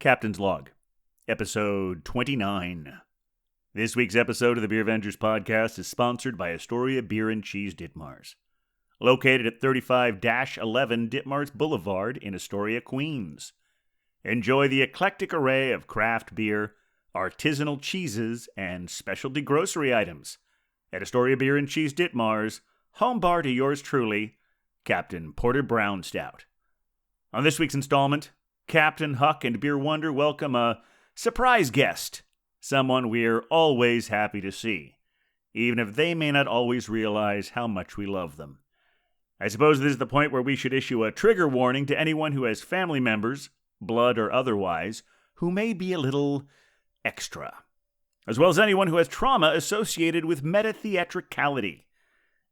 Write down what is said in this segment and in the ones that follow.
Captain's Log, Episode 29. This week's episode of the Beer Avengers podcast is sponsored by Astoria Beer and Cheese Ditmars. Located at 35-11 Ditmars Boulevard in Astoria, Queens. Enjoy the eclectic array of craft beer, artisanal cheeses, and specialty grocery items at Astoria Beer and Cheese Ditmars, home bar to yours truly, Captain Porter Brown Stout. On this week's installment, Captain Huck and Beer Wonder welcome a surprise guest, someone we're always happy to see, even if they may not always realize how much we love them. I suppose this is the point where we should issue a trigger warning to anyone who has family members, blood or otherwise, who may be a little extra, as well as anyone who has trauma associated with meta-theatricality.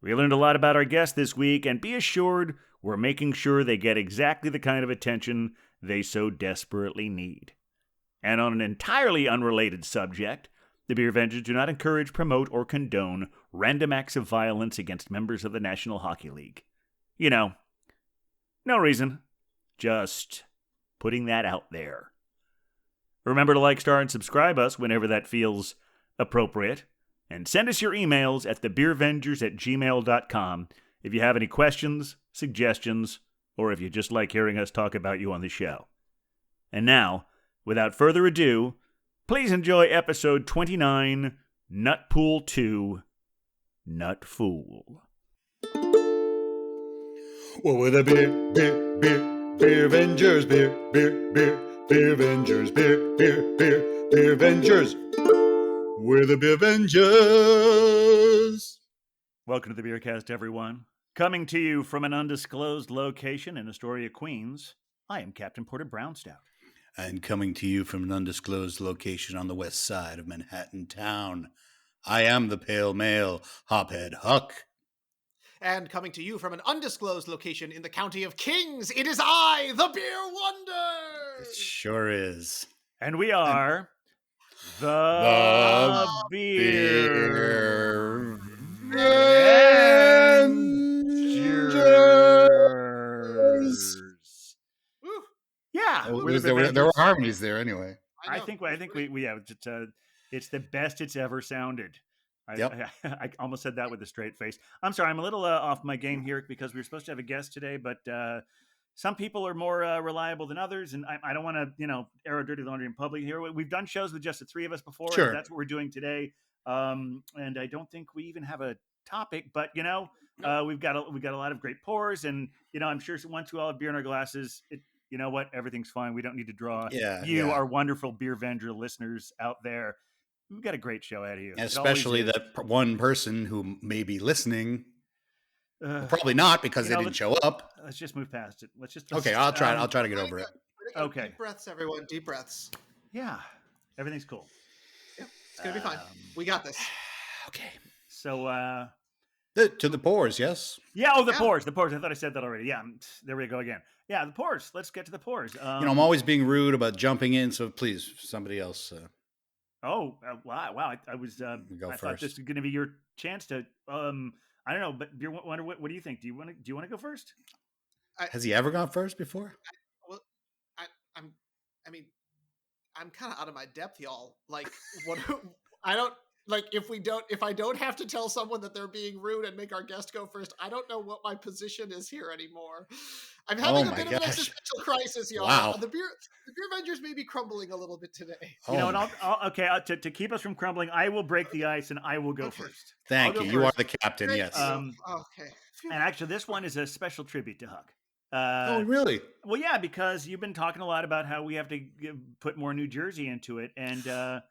We learned a lot about our guest this week, and be assured we're making sure they get exactly the kind of attention they so desperately need. And on an entirely unrelated subject, the Beer Avengers do not encourage, promote, or condone random acts of violence against members of the National Hockey League. You know, no reason. Just putting that out there. Remember to like, star, and subscribe us whenever that feels appropriate. And send us your emails at thebeeravengers@gmail.com if you have any questions, suggestions, or if you just like hearing us talk about you on the show. And now, without further ado, please enjoy episode 29, Nutpool 2, Nutfool. Well, we're the Beer Avengers, Beer Avengers, Beer Avengers. We're the Beer Avengers. Welcome to the Beercast, everyone. Coming to you from an undisclosed location in Astoria, Queens, I am Captain Porter Brown Stout. And coming to you from an undisclosed location on the west side of Manhattan town, I am the Pale Male, Hophead Huck. And coming to you from an undisclosed location in the county of Kings, it is I, the Beer Wonder! It sure is. And we are the Beer Avengers. Woo. Yeah, there were harmonies there anyway. I think we have. It's the best it's ever sounded. I almost said that with a straight face. I'm sorry, I'm a little off my game here because we were supposed to have a guest today, but some people are more reliable than others, and I don't want to, air our dirty laundry in public here. We've done shows with just the three of us before, Sure. And that's what we're doing today. And I don't think we even have a topic, but we've got a lot of great pours, and I'm sure once we all have beer in our glasses, you know what, everything's fine. We don't need to draw our wonderful Beer Avenger listeners out there. We've got a great show out of you, especially that one person who may be listening. Probably not, because they didn't show up. Let's just move past it. Okay, I'll try to get over it. Okay. Deep breaths, everyone. Deep breaths. Yeah. Everything's cool. Yeah, it's going to be fine. We got this. Okay. So, to the pours, yes? Yeah, the pours. The pours. I thought I said that already. Yeah, there we go again. Yeah, the pours. Let's get to the pours. I'm always being rude about jumping in, so please, somebody else. Wow. I was. Go I first. thought this was going to be your chance to. I don't know, but Beer Wonder, what do you think? Do you want to go first? Has he ever gone first before? I'm kind of out of my depth, y'all. Like, what? If I don't have to tell someone that they're being rude and make our guest go first, I don't know what my position is here anymore. I'm having a bit of an existential crisis, y'all. Wow. The Beer Avengers may be crumbling a little bit today. To keep us from crumbling, I will break the ice and I will go first. Thank you. You are the captain. Thank yes. Okay. And actually, this one is a special tribute to Huck. Oh, really? Well, yeah, because you've been talking a lot about how we have to put more New Jersey into it, and a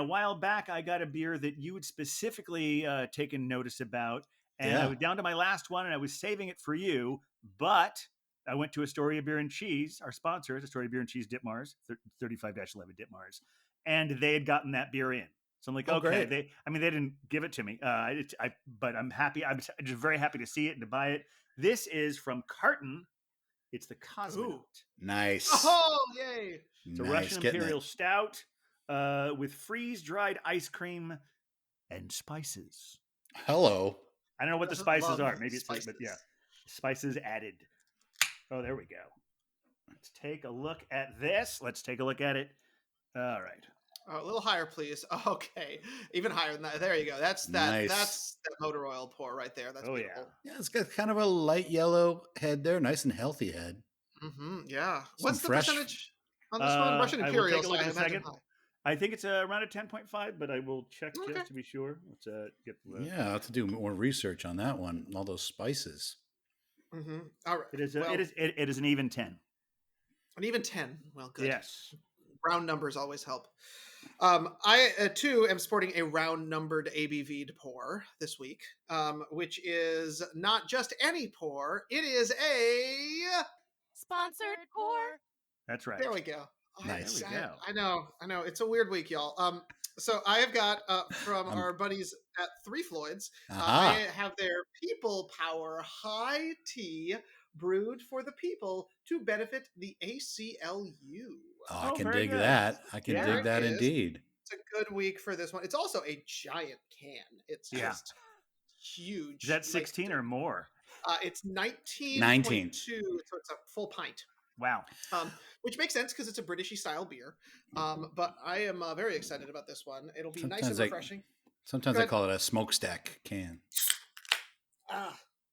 while back, I got a beer that you had specifically taken notice about, and I was down to my last one, and I was saving it for you, but I went to Astoria Beer and Cheese, our sponsor, Astoria Beer and Cheese Ditmars, 35-11 Ditmars, and they had gotten that beer in. So I'm like, okay, great. they didn't give it to me, but I'm happy. I'm just very happy to see it and to buy it. This is from Carton. It's the Cosmonaut. Nice. Oh, yay! It's a Russian Imperial Stout with freeze-dried ice cream and spices. Hello. I don't know what the spices are. Maybe it's spices. But yeah, spices added. Oh, there we go. Let's take a look at this. Let's take a look at it. All right. A little higher, please. Okay, even higher than that. There you go. That's Nice. That's that motor oil pour right there. That's beautiful. Yeah, it's got kind of a light yellow head there. Nice and healthy head. Yeah. Some What's the fresh- percentage on this one? Russian I will Imperial. take a look so in I a imagine second. high. I think it's around a 10.5, but I will check Okay. just to be sure. Let's get the. Yeah, I'll have to do more research on that one. All those spices. All right. It is. Well, It is an even 10. An even 10. Well, good. Yes. Round numbers always help. I too am sporting a round numbered ABV pour this week, which is not just any pour. It is a sponsored pour. That's right. There we go. Nice. There we go. I know. It's a weird week, y'all. So I have got from our buddies at Three Floyds. I have their People Power High Tea brewed for the people to benefit the ACLU. I can very dig good. that. I can There dig that it is. indeed. It's a good week for this one. It's also a giant can. It's just huge. Is that 16 or more? It's 19.2, 19. so it's a full pint. Wow. Which makes sense because it's a Britishy style beer. But I am very excited about this one. It'll be nice and refreshing. Sometimes I call it a smokestack can.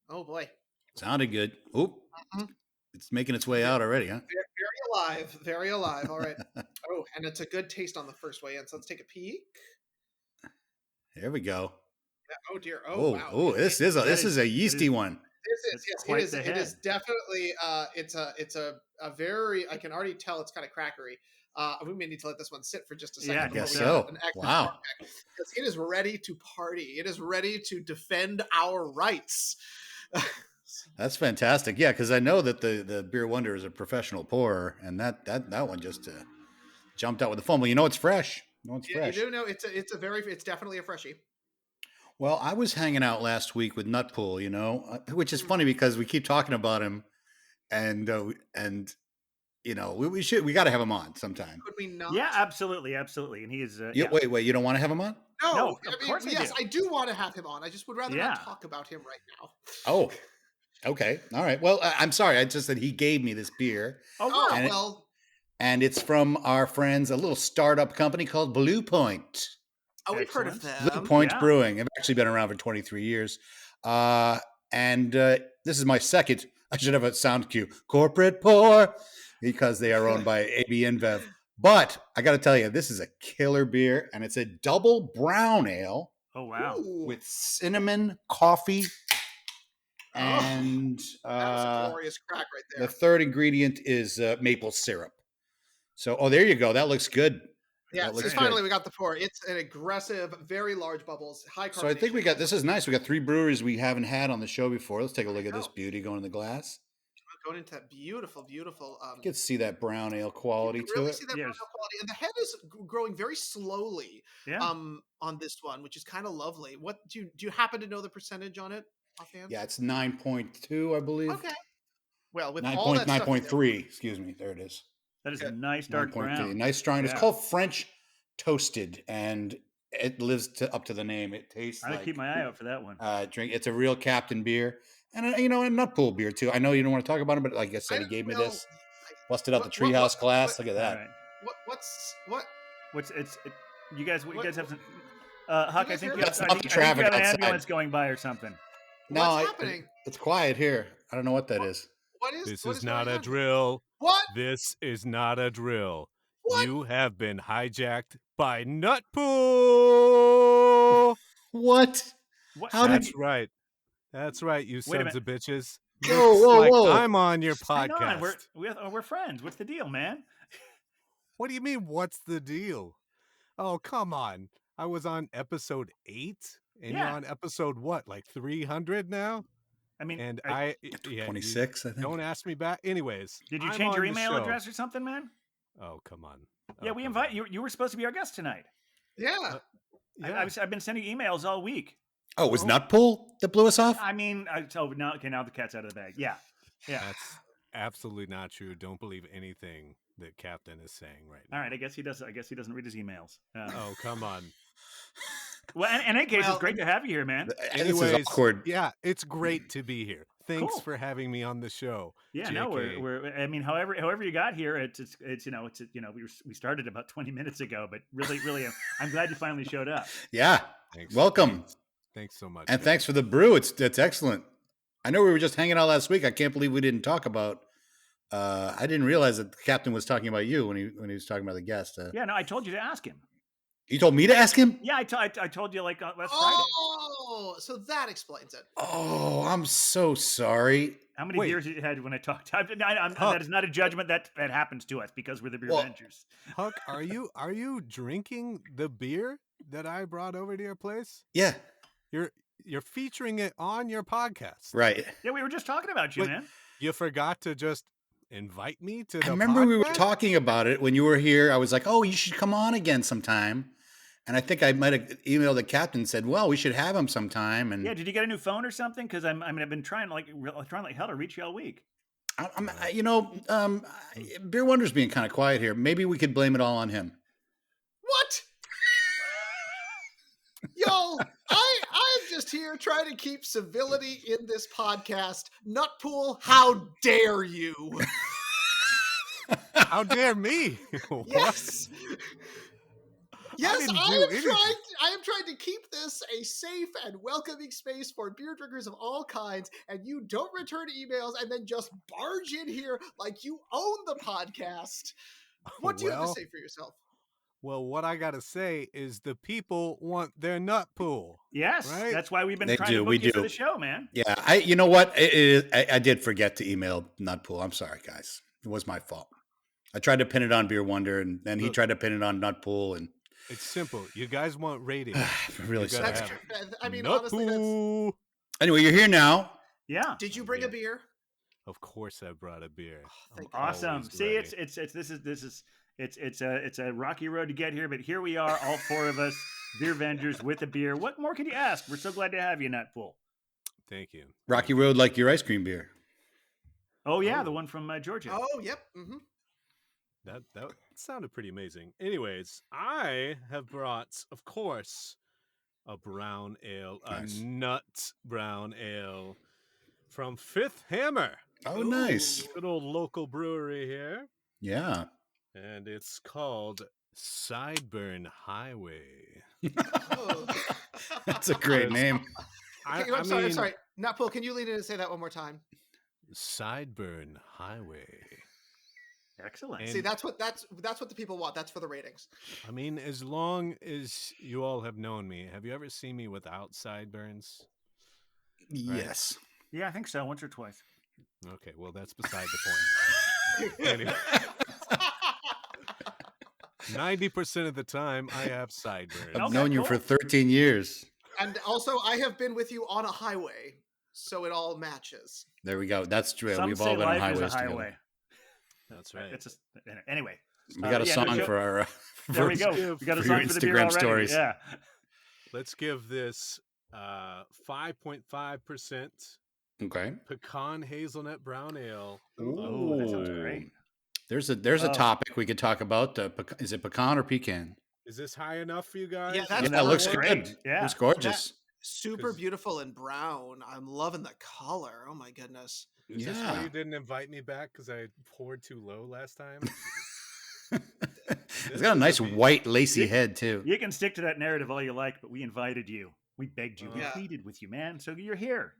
Oh boy. Sounded good. Oop. It's making its way out already, huh? Very alive. Very alive. All right. Oh, and it's a good taste on the first way in. So let's take a peek. There we go. Yeah, oh dear. Oh wow. Oh, this is a yeasty one. It is definitely it's a very, I can already tell it's kind of crackery. We may need to let this one sit for just a second. I before guess we so. get an extra Wow. because it is ready to party. It is ready to defend our rights. That's fantastic. Yeah, because I know that the Beer Wonder is a professional pourer, and that one just jumped out with the foam. Well, you know it's fresh. Fresh. You do know it's definitely a freshie. Well, I was hanging out last week with Nutpool, which is funny because we keep talking about him, and we got to have him on sometime. Could we not? Yeah, absolutely. And he is. Wait, you don't want to have him on? No, of course yes, I do want to have him on. I just would rather not talk about him right now. Oh, okay, all right. Well, I'm sorry. I just said he gave me this beer. And it's from our friends, a little startup company called Blue Point. Oh, we've heard of them. Blue Point Brewing. They've actually been around for 23 years. And this is my second, I should have a sound cue, corporate pour, because they are owned by AB InBev. But I got to tell you, this is a killer beer, and it's a double brown ale. Oh, wow. With cinnamon, coffee, and that was a glorious crack right there. The third ingredient is maple syrup. So, there you go. That looks good. Yeah, so finally we got the pour. It's an aggressive, very large bubbles, high carbonation. So I think this is nice. We got 3 breweries we haven't had on the show before. Let's take a look at this beauty going in the glass. Going into that beautiful. You can see that brown ale quality to it. See that brown ale quality, and the head is growing very slowly. On this one, which is kind of lovely. What do you happen to know the percentage on it offhand? Yeah, it's 9.2, I believe. Okay. Well, with 9. all that 9.3. Excuse me. There it is. That is a nice dark brown. Nice strong. It's called French Toasted, and it lives up to the name. It tastes. I keep my eye out for that one. Drink. It's a real Captain beer, and a Nutpool beer too. I know you don't want to talk about it, but like I said, he gave me this. Busted out the treehouse glass. Look at that. Right. You guys have some. Huck, I think you have an ambulance going by or something. No, what's happening? It's quiet here. I don't know what that is. This is not a drill. What? This is not a drill. What? You have been hijacked by Nutpool. What? Right. That's right, you sons of bitches. Whoa. I'm on your podcast. Hang on. We're friends. What's the deal, man? What do you mean, what's the deal? Oh, come on. I was on episode 8, and you're on episode what, like 300 now? I mean, and 26, I think. Don't ask me back. Anyways, did you change your email address or something, man? Oh, come on. Yeah, we invite you. You were supposed to be our guest tonight. Yeah. I've been sending emails all week. Oh, it was Nutpool that blew us off? I mean, now the cat's out of the bag. Yeah. That's absolutely not true. Don't believe anything that Captain is saying right now. All right, I guess he doesn't read his emails. Oh, come on. Well, in any case, it's great to have you here, man. Anyways, this is awkward. Yeah, it's great to be here. Thanks Cool. for having me on the show. Yeah, JK. no, we're. I mean, however you got here, it's we started about 20 minutes ago, but really, I'm glad you finally showed up. Yeah. Thanks. Welcome. Thanks so much. And man. thanks for the brew. It's excellent. I know we were just hanging out last week. I can't believe we didn't talk about. I didn't realize that the captain was talking about you when he was talking about the guest. Yeah, no, I told you to ask him. You told me to ask him? Yeah, I told you like last Friday. Oh, so that explains it. Oh, I'm so sorry. How many Wait. beers you had when I talked? That is not a judgment that happens to us because we're the Beer Well- Avengers. Huck, are you drinking the beer that I brought over to your place? Yeah, You're featuring it on your podcast. right. Yeah, we were just talking about you, Wait. man. You forgot to just invite me to the I remember we were podcast? talking about it when you were here. I was like, "Oh, you should come on again sometime." And I think I might have emailed the captain and said, "Well, we should have him sometime." And Yeah, did you get a new phone or something? Because I've been trying like hell to reach you all week. Beer Wonder's being kind of quiet here. Maybe we could blame it all on him. What? Y'all, I'm just here trying to keep civility in this podcast. Nutpool, how dare you? How dare me? What? Yes. Yes, didn't I do am anything. trying to keep this a safe and welcoming space for beer drinkers of all kinds, and you don't return emails and then just barge in here like you own the podcast. What do you have to Well- say for yourself? Well, what I gotta say is the people want their nut pool. Yes, Right? that's why we've been They trying do, to we book you for do. the show, man. Yeah, you know what? I did forget to email Nutpool. I'm sorry, guys. It was my fault. I tried to pin it on Beer Wonder, and then he Look. tried to pin it on Nutpool, and It's simple. You guys want ratings. really You gotta sorry. have That's it. true. I mean, Nut honestly, that's. pool. Anyway, you're here now. Yeah, Did you bring a beer? Of course, I brought a beer. thank I'm God. awesome. always See, ready. it's a rocky road to get here, but here we are, all four of us, Beer Avengers with a beer. What more can you ask? We're so glad to have you, Nutpool. Thank you. Rocky Road, like your ice cream beer. Oh yeah, Oh. the one from Georgia. Oh, yep. Mm-hmm. That sounded pretty amazing. Anyways, I have brought, of course, a brown ale, Nice. a nut brown ale from Fifth Hammer, Oh, nice. good old local brewery here, Yeah. and it's called Sideburn Highway. Oh. That's a great name. I'm sorry. Nutpool, can you lean in and say that one more time? Sideburn Highway. Excellent. And- See, that's what the people want. That's for the ratings. I mean, as long as you all have known me, have you ever seen me without sideburns? Yes. Yeah, I think so. Once or twice. Okay, well, that's beside the point. Anyway. 90% of the time, I have sideburns. I've Okay, known you cool. for 13 years. And also, I have been with you on a highway, so it all matches. There we go. That's true. Some We've say all been on life is highways a together. highway. That's right. It's just, anyway. We got a yeah, song no, for our There we for- go. We got a for your song for the beer Instagram already. stories. Yeah. Let's give this 5.5% Okay. pecan hazelnut brown ale. Oh, that sounds great. There's a Oh. topic we could talk about. Is it pecan or pecan? Is this high enough for you guys? Yeah, that's Yeah, it looks great. good. Yeah. It's gorgeous. Super 'Cause- beautiful and brown. I'm loving the color. Oh my goodness. Is this why Yeah. you didn't invite me back because I poured too low last time? It's got a nice white lacy head too. You can stick to that narrative all you like, but we invited you. We begged you. We Yeah. pleaded with you, man. So you're here.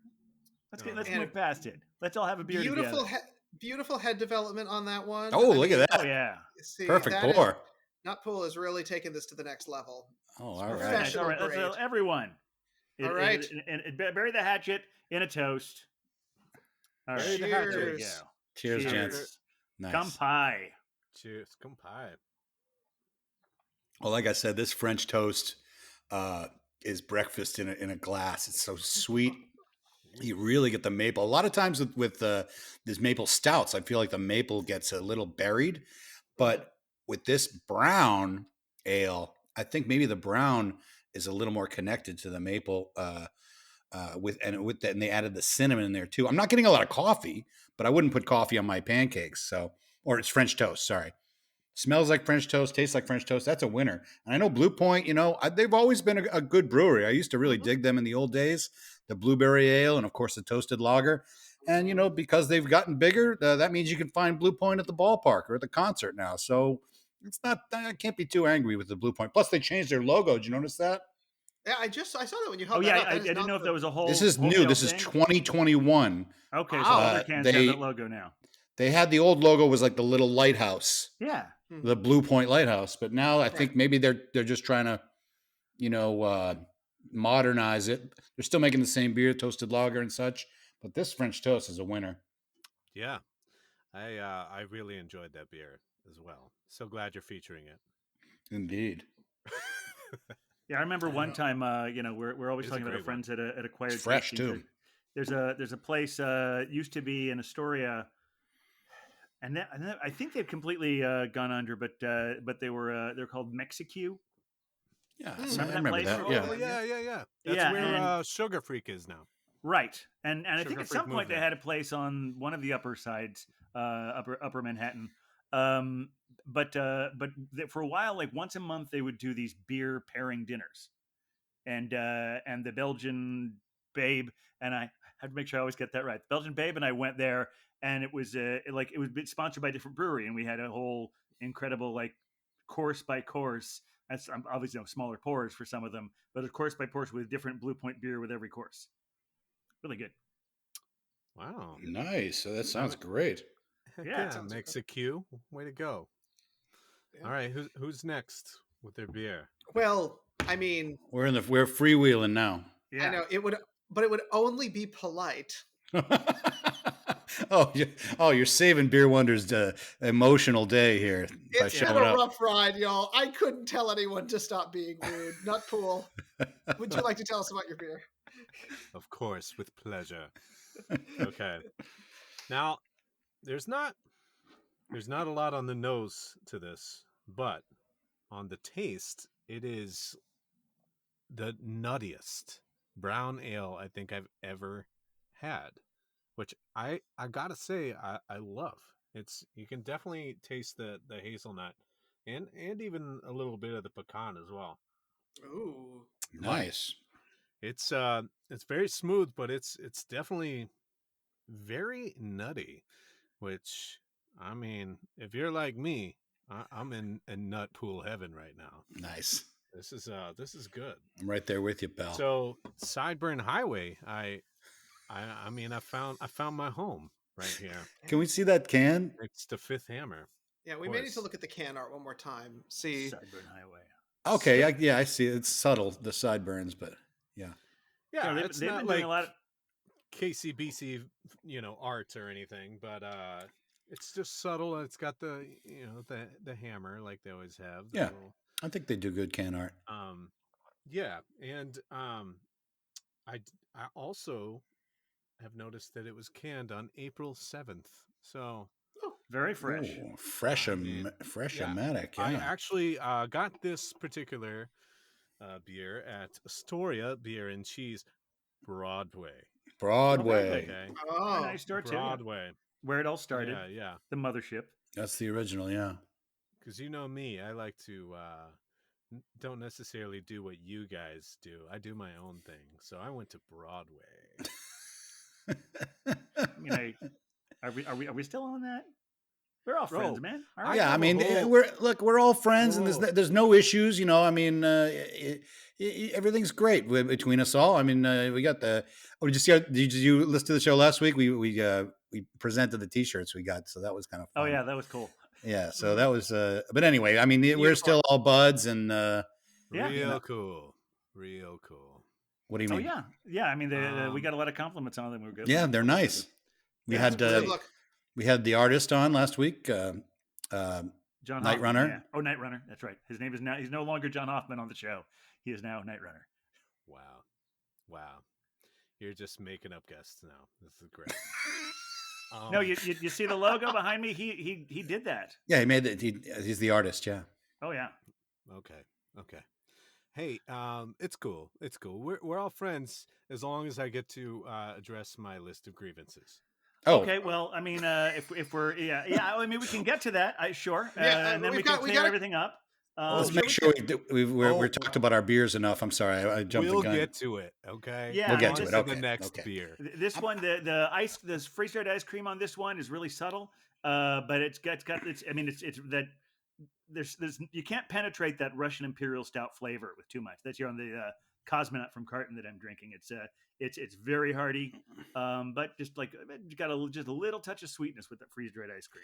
Let's And- move past it. Let's all have a beer Beautiful, together. beautiful head development on that one. Oh, I look at mean, that. Oh yeah. See, Perfect that is- pour. Nutpool is really taking this to the next level. Oh, all Nice. right. Professional. All right. Let's, grade. everyone. All right. And bury the hatchet in a toast. All right. Bury the hatchet. There we Cheers. go. Cheers, Cheers. gents. Nice. Kampai. Cheers. Come pie. Well, like I said, this French toast is breakfast in a glass. It's so sweet. You really get the maple. A lot of times with these maple stouts, I feel like the maple gets a little buried. But with this brown ale, I think maybe the brown is a little more connected to the maple. And they added the cinnamon in there too. I'm not getting a lot of coffee, but I wouldn't put coffee on my pancakes. So, or it's French toast. Sorry. Smells like French toast, tastes like French toast. That's a winner. And I know Blue Point, they've always been a good brewery. I used to really dig them in the old days, the blueberry ale and, of course, the toasted lager. And, because they've gotten bigger, that means you can find Blue Point at the ballpark or at the concert now. So it's not, I can't be too angry with the Blue Point. Plus, they changed their logo. Did you notice that? Yeah, I saw that when you Oh held yeah, that up. I didn't know if that was a whole. This is new. wholesale This is thing. 2021. Okay, so Wow. other cans have that logo now. They had the old logo was like the little lighthouse, Yeah. the Blue Point lighthouse. But now I think maybe they're just trying to, modernize it. They're still making the same beer, toasted lager and such. But this French toast is a winner. Yeah, I really enjoyed that beer as well. So glad you're featuring it. Indeed. Yeah, I remember one time. We're always talking about our friends at Acquired. It's fresh Tasting. too. There's a place used to be in Astoria, and I think they've completely gone under, but they're called Mexique. Yeah, Remember I that remember place? that. Oh, Yeah. yeah. That's where Sugar Freak is now. Right, and I think Sugar at Freak some point moved they there. had a place on one of the upper sides, upper Manhattan. But for a while, like once a month, they would do these beer pairing dinners, and the Belgian Babe and I had to make sure I always get that right. The Belgian Babe and I went there, and it was sponsored by a different brewery, and we had a whole incredible like course by course. That's obviously smaller pours for some of them, but a course by course with different Blue Point beer with every course. Really good. Wow. Nice. So that sounds great. Heck Yeah. yeah, Mexique. Way to go. Yeah. All right, who's next with their beer? Well, I mean, We're freewheeling now. I know it would only be polite. You're saving Beer Wonder's emotional day here by It's been showing a up. rough ride, y'all. I couldn't tell anyone to stop being rude. Nutpool, would you like to tell us about your beer? Of course, with pleasure. Okay. Now, there's not a lot on the nose to this, but on the taste, it is the nuttiest brown ale I think I've ever had, which I gotta say I love. You can definitely taste the hazelnut and even a little bit of the pecan as well. Ooh, Nice. It's very smooth, but it's definitely very nutty, which I mean, if you're like me, I'm in Nutpool heaven right now. Nice. This is good. I'm right there with you, pal. So Sideburn Highway, I mean, I found my home right here. Can we see that can? It's the Fifth Hammer. yeah. We may need to look at the can art one more time. See, Sideburn Highway. Okay, I see. It's subtle, the sideburns, but yeah. Yeah, they've it's been not doing like a lot of. KCBC, art or anything, but it's just subtle. It's got the the hammer like they always have. Yeah. I think they do good can art. Yeah, and I also have noticed that it was canned on April 7th. So Very fresh. Ooh, fresh-o-matic. Yeah. I actually got this particular beer at Astoria Beer and Cheese, Broadway. Broadway. Okay. oh, Nice store too. Broadway. Where it all started. Yeah. The mothership. That's the original, yeah. Because you know me, I like to don't necessarily do what you guys do. I do my own thing. So I went to Broadway. I mean, are we still on that? We're all friends, man. All right. Yeah, I mean, we're all friends, and there's no issues. I mean, everything's great between us all. I mean, we got the. Oh, did you listen to the show last week? We presented the T-shirts we got, so that was kind of fun. Oh yeah, that was cool. Yeah, so that was. But anyway, I mean, we're still all buds, and real cool. What do you mean? Oh yeah. I mean, we got a lot of compliments on them. We're good. Yeah, they're nice. We had the artist on last week, John Night Runner. Yeah. Oh, Night Runner. That's right. His name is now. He's no longer John Hoffman on the show. He is now Night Runner. Wow. You're just making up guests now. This is great. No, you see the logo behind me? He did that. Yeah, he made it. He's the artist. Yeah. Oh yeah. Okay. Hey, it's cool. We're all friends as long as I get to address my list of grievances. Oh. Okay. Well, I mean, if we're I mean, we can get to that. Sure. Yeah, and then we can clear everything up. Let's shall make we sure get- we're talked about our beers enough. I'm sorry, I jumped We'll the gun. get to it. Okay. Yeah, We'll get On to it. the Okay. next Okay. beer. This one, this freeze-dried ice cream on this one is really subtle, but it's got it's. I mean, it's that there's you can't penetrate that Russian Imperial Stout flavor with too much. That's here on the Cosmonaut from Carton that I'm drinking. It's very hearty, but just like you got just a little touch of sweetness with that freeze-dried ice cream.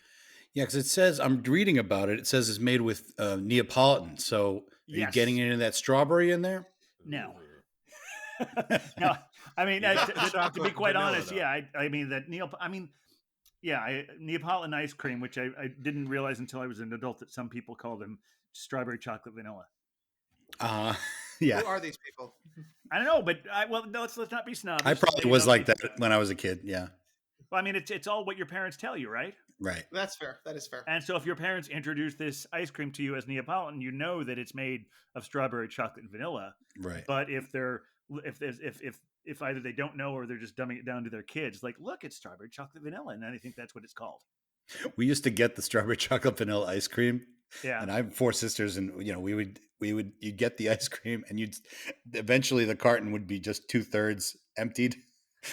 Yeah, because it says I'm reading about it. It says it's made with Neapolitan. So are you Yes. getting any of that strawberry in there? No. Ooh. No, I mean, You got to the be chocolate quite vanilla, honest, though. yeah, I mean that Neapolitan ice cream, which I didn't realize until I was an adult that some people call them strawberry chocolate vanilla. Yeah. Who are these people? I don't know, but no, let's not be snobbish. I probably was like that when I was a kid. Yeah. Well, I mean, it's all what your parents tell you, right? Right. That's fair. That is fair. And so if your parents introduce this ice cream to you as Neapolitan, you know that it's made of strawberry chocolate and vanilla. Right. But if either they don't know or they're just dumbing it down to their kids, like, look, it's strawberry chocolate vanilla, and then I think that's what it's called. We used to get the strawberry chocolate vanilla ice cream. Yeah. And I have 4 sisters, and you'd get the ice cream, and eventually the carton would be just 2/3 emptied.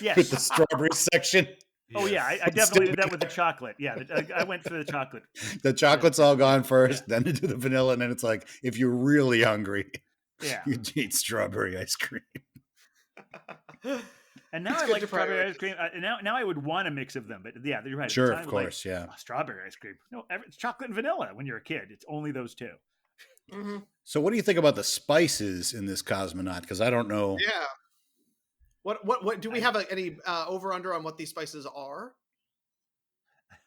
Yes. With the strawberry section. Oh yeah, I definitely did that with the chocolate. Yeah, I went for the chocolate. The chocolate's all gone first, then to do the vanilla, and then it's like if you're really hungry, Yeah. you eat strawberry ice cream. It's And now I good like to strawberry prioritize. ice cream. Now I would want a mix of them, but yeah, you're right. At the Sure, time, of like, course, yeah. strawberry ice cream. No, it's chocolate and vanilla. When you're a kid, it's only those two. Mm-hmm. So, what do you think about the spices in this Cosmonaut? Because I don't know. Yeah. What do we have any over under on what these spices are?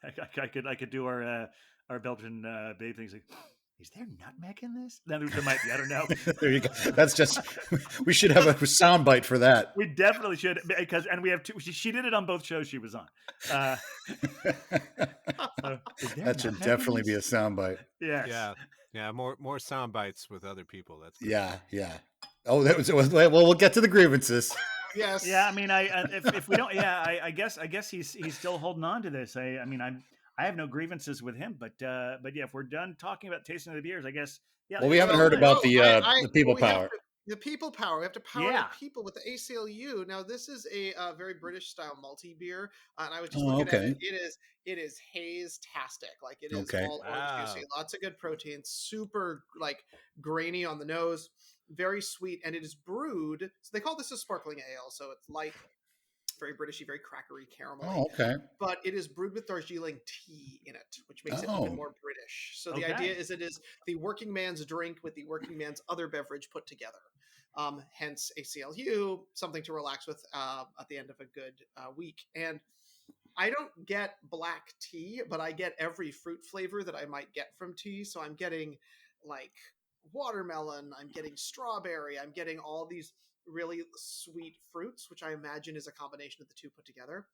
I could do our Belgian babe things like, is there nutmeg in this? There might be. I don't know. There you go. That's just. We should have a soundbite for that. We definitely should, and we have two. She did it on both shows she was on. So, That should definitely be a soundbite. Yes. Yeah. More sound bites with other people. That's good. Yeah. Oh, that was well. We'll get to the grievances. Yes. Yeah, I mean, if we don't, I guess he's still holding on to this. I mean, I have no grievances with him, but yeah, if we're done talking about tasting of the beers, I guess. Yeah. Well, we haven't heard about the people power. The people power. We have to power Yeah. the people with the ACLU. Now, this is a very British style malty beer, and I was just Oh, looking okay. at it. It is haze-tastic. Like it is Okay. all orange juicy, lots of good protein, super like grainy on the nose, very sweet, and it is brewed. So they call this a sparkling ale. So it's light, very Britishy, very crackery, caramel. Oh, okay. But it is brewed with Darjeeling tea in it, which makes it even more British. So the idea is it is the working man's drink with the working man's other beverage put together. Hence ACLU, something to relax with at the end of a good week. And I don't get black tea, but I get every fruit flavor that I might get from tea. So I'm getting like watermelon, I'm getting strawberry, I'm getting all these really sweet fruits, which I imagine is a combination of the two put together.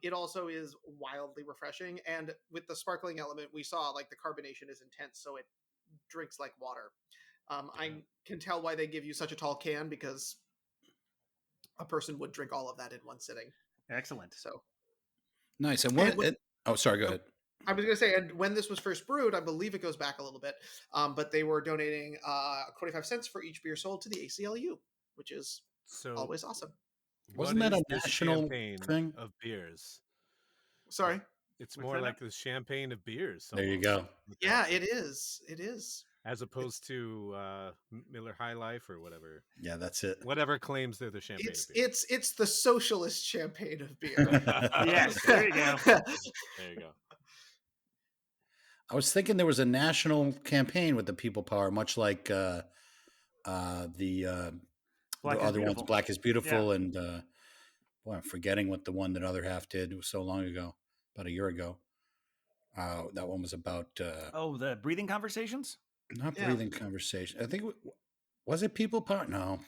It also is wildly refreshing, and with the sparkling element, we saw like the carbonation is intense, so it drinks like water. I can tell why they give you such a tall can, because a person would drink all of that in one sitting. Excellent. So nice. And sorry, go ahead. I was going to say, and when this was first brewed, I believe it goes back a little bit, but they were donating 25 cents for each beer sold to the ACLU, which is always awesome. Wasn't that a national thing of beers? Sorry, it's more like the champagne of beers. There you go. Yeah, it is. It is. As opposed to Miller High Life or whatever. Yeah, that's it. Whatever claims they're the champagne of beer. It's the socialist champagne of beer. Yes, there you go. There you go. I was thinking there was a national campaign with the people power, much like the other ones, Black is Beautiful, and boy, I'm forgetting what the one that other half did. It was so long ago, about a year ago. That one was about the breathing conversations. Not breathing conversation. I think was it people power? No,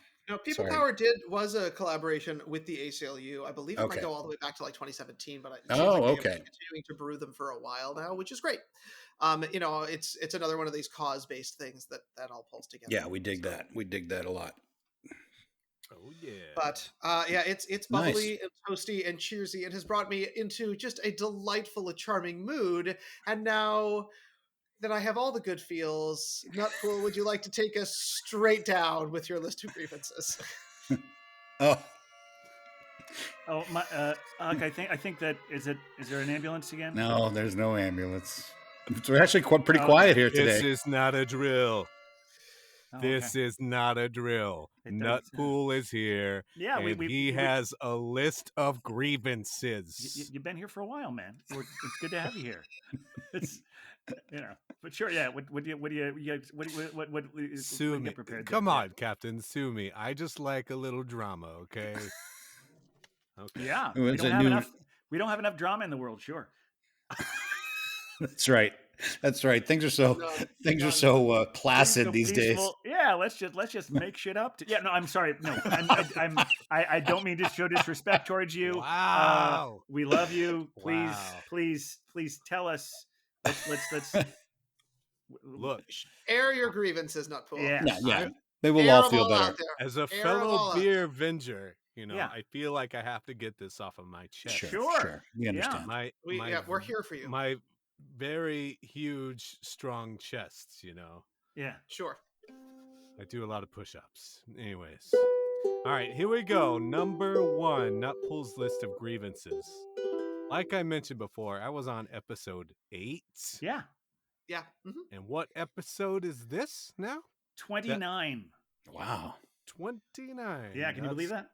People Power was a collaboration with the ACLU. I believe it might go all the way back to like 2017, but it seems like they've been continuing to brew them for a while now, which is great. It's another one of these cause-based things that all pulls together. Yeah, we dig that. We dig that a lot. Oh yeah. But it's bubbly and toasty and cheersy, and has brought me into just a delightful, charming mood. And now Then I have all the good feels. Nutpool, would you like to take us straight down with your list of grievances? Oh, Oh my, Ugg, I think that is there an ambulance again? no, there's no ambulance. It's actually pretty Oh, quiet here This today. is not a drill. Oh, This okay. is not a drill. It doesn't sound- Nutpool is here, Yeah, and he has a list of grievances. You've been here for a while, man. It's good to have you here. It's but sure, yeah. What do you Sue me. get prepared? Come there? on, Captain, sue me. I just like a little drama, okay? Okay. Yeah, Ooh, we it's don't a have new- enough. We don't have enough drama in the world. Sure. That's right. That's right. Things are so placid So these days. peaceful. Yeah, let's just make shit up. Yeah, no, I'm sorry. No, I don't mean to show disrespect towards you. Wow. We love you. Please, Wow. please tell us. Let's Look, Air your grievances, Nutpool. Yeah. Yeah. They will Air all them feel all better. out there. as a Air 'em fellow all out. beer avenger, Yeah. I feel like I have to get this off of my chest. Sure. We Yeah. understand. We're here for you. My very huge, strong chests, Yeah. Sure. I do a lot of push-ups. Anyways. All right, here we go. Number 1, Nutpool's list of grievances. Like I mentioned before, I was on episode 8. Yeah. Yeah. Mm-hmm. And what episode is this now? 29. Wow. 29. Yeah. Can you believe that?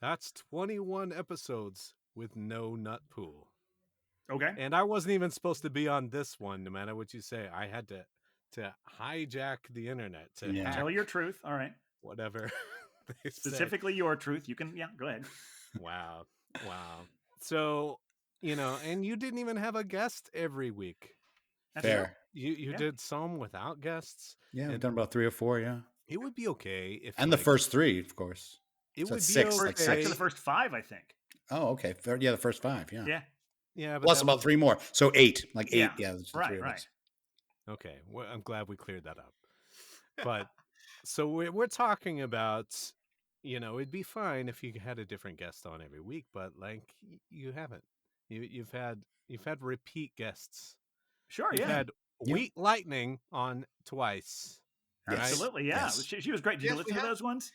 That's 21 episodes with no Nutpool. Okay. And I wasn't even supposed to be on this one, no matter what you say. I had to hijack the internet to hack Tell your truth. All right. whatever they say. Specifically your truth. You can. Yeah. Go ahead. Wow. So, and you didn't even have a guest every week. That's Fair. You Yeah. did some without guests. Yeah, we've And done about 3 or 4, yeah. it would be okay if And the first 3, of course. it so would be six, okay. like six. Actually, the first 5, I think. Oh, okay. Yeah, the first 5, yeah. Yeah. Yeah, but Plus that about was- 3 more. So 8. Like 8. Yeah. Yeah, there's the Right. 3 of Right. us. Okay, well, I'm glad we cleared that up. But so we're talking about, it'd be fine if you had a different guest on every week, but like you haven't. You've had repeat guests. Sure. You've Yeah. had Wheat Lightning on twice. Yes. Absolutely. Yeah. Yes. She was great. Did Yes, you we listen to have. those ones?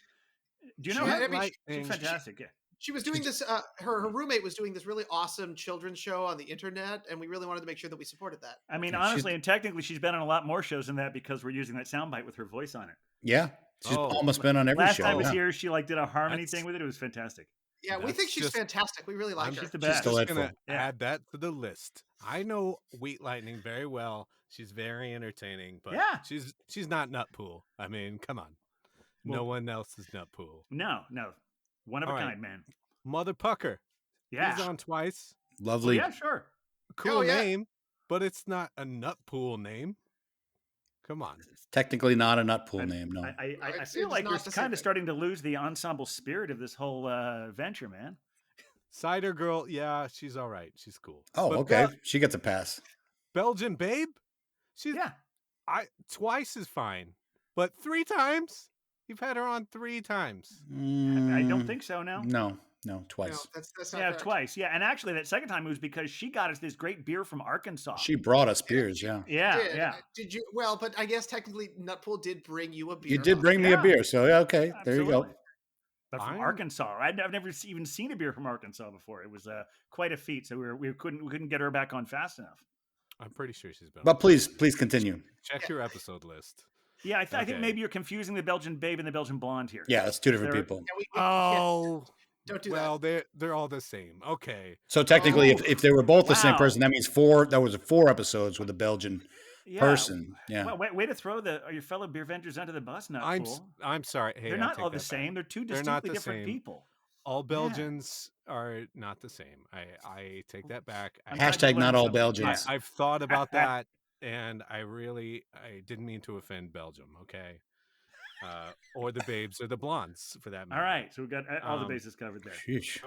Do you She know had- her? I mean, She's fantastic. Yeah. She was doing this. Her roommate was doing this really awesome children's show on the internet, and we really wanted to make sure that we supported that. I mean, Yeah, honestly, and technically, she's been on a lot more shows than that because we're using that soundbite with her voice on it. Yeah. She's Oh. almost been on every Last show. time I was yeah. here, she did a harmony That's- thing with it. It was fantastic. Yeah, we That's think she's just- fantastic. We really like I'm her. She's the She's best. still just gonna delightful. Yeah. add that to the list. I know Wheat Lightning very well. She's very entertaining, but Yeah. she's not Nutpool. I mean, come on. No Well- one else is Nutpool. No, one of All a right. kind, man. Mother Pucker. Yeah. He's on twice. Well, Lovely. yeah, sure. Cool yeah. name, but it's not a Nutpool name. Come on. It's technically not a Nutpool I- name, no. I It's feel like not we're the same kind of thing. starting to lose the ensemble spirit of this whole venture, man. Cider Girl, yeah, she's all right. She's cool. Oh, But okay. She gets a pass. Belgian Babe? She's Yeah. twice is fine. But 3 times? You've had her on 3 times. I don't think so. No. No, No, twice. that's not Yeah, correct. twice. Yeah, and actually, that second time it was because she got us this great beer from Arkansas. She brought us beers, yeah. Yeah, Did. yeah. Did you? Well, but I guess technically Nutpool did bring you a beer. You did bring me a Yeah. beer, so yeah, okay. There you go. Absolutely. But from I'm- Arkansas, I've never even seen a beer from Arkansas before. It was quite a feat. So we couldn't get her back on fast enough. I'm pretty sure she's been. But please continue. Check your episode list. Yeah, I think Okay. maybe you're confusing the Belgian Babe and the Belgian Blonde here. Yeah, that's 2 different There- people. Yeah, we can't- Oh, don't do well, that. they're all the same. Okay. So technically, Oh. if they were both the same Wow. person, that means that was 4 episodes with a Belgian Yeah. person. Yeah. Well, way to throw your fellow beer vendors under the bus, Nutpool. I'm sorry. Hey, They're I not take all the that back. same. They're two They're not distinctly the different same. people. All Belgians are not the same. I take that back. I'm glad you Hashtag learned not all something. Belgians. I've thought about that, and I didn't mean to offend Belgium. Okay. Or the babes or the blondes for that All matter. right, so we got all the Um, bases covered there. Sheesh.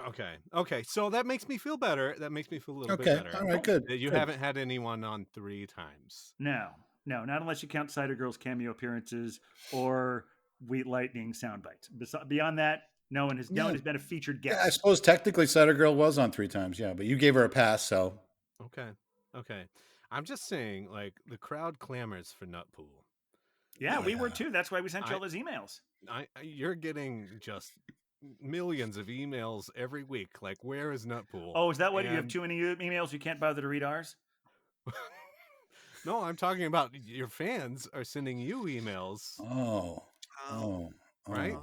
Okay. So that makes me feel better. That makes me feel a little Okay. bit better. All right. Good. That you good. haven't had anyone on 3 times. No, not unless you count Cider Girl's cameo appearances or Wheat Lightning sound bites. Beyond that, no one has been a featured Yeah, I guest. suppose technically Cider Girl was on 3 times. Yeah, but you gave her a pass, so Okay. I'm just saying, like, the crowd clamors for Nutpool. Yeah, we were too. That's why we sent you all those emails. You're getting just millions of emails every week. Like, where is Nutpool? Oh, is that what you have too many emails? You can't bother to read ours? No, I'm talking about your fans are sending you emails. Right?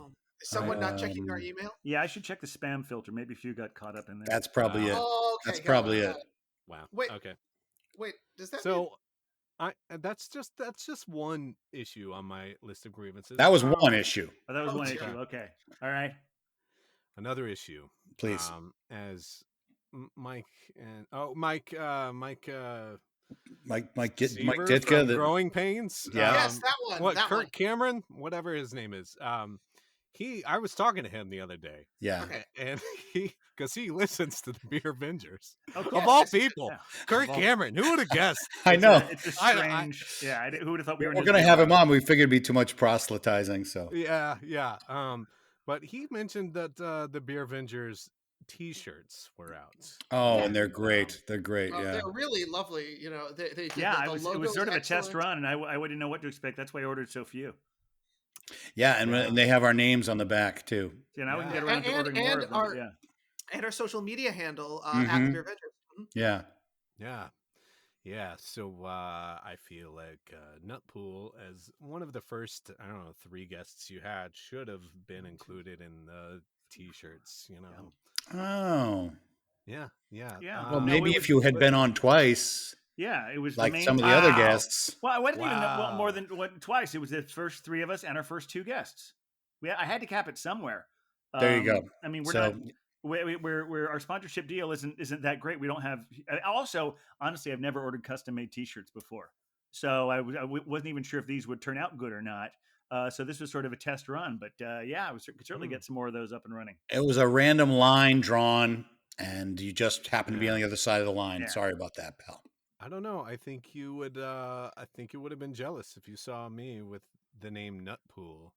Is someone not checking our email? Yeah, I should check the spam filter. Maybe a few got caught up in there. That's probably it. Oh, okay, That's probably it. Wow. Wait. Okay. Wait, does that mean... that's just one issue on my list of grievances. That was one issue. Oh, that was one issue. Okay. All right. Another issue. Please. As Mike Ditka, Growing Pains. Yes, that one. What, that Kurt one. Cameron, whatever his name is. I was talking to him the other day. Yeah. Okay. And because he listens to the Beer Avengers. Okay. Of all people. Yeah. Kurt Cameron, who would have guessed? I know. It's a strange. Who would have thought we were going to have him on? We figured it'd be too much proselytizing. So yeah. But he mentioned that the Beer Avengers T-shirts were out. Oh, and they're great. They're great. Yeah, they're really lovely. You know, they did it was sort of a test run, and I wouldn't know what to expect. That's why I ordered so few. Yeah, and they have our names on the back too. Yeah, now we can get around to ordering more of them. And our social media handle at the Beer Avengers. Yeah. So I feel like Nutpool, as one of the first, 3 guests you had, should have been included in the T-shirts. You know. Oh. Yeah. Well, maybe if you had been on twice. Yeah, it was like the main, some of the other guests. Well, I wasn't even more than twice. It was the first 3 of us and our first 2 guests. I had to cap it somewhere. There you go. I mean, we're our sponsorship deal isn't that great. We don't have. Also, honestly, I've never ordered custom made T-shirts before, so I wasn't even sure if these would turn out good or not. So this was sort of a test run, but I could certainly get some more of those up and running. It was a random line drawn, and you just happened to be on the other side of the line. Yeah. Sorry about that, pal. I don't know. I think you would. I think you would have been jealous if you saw me with the name Nutpool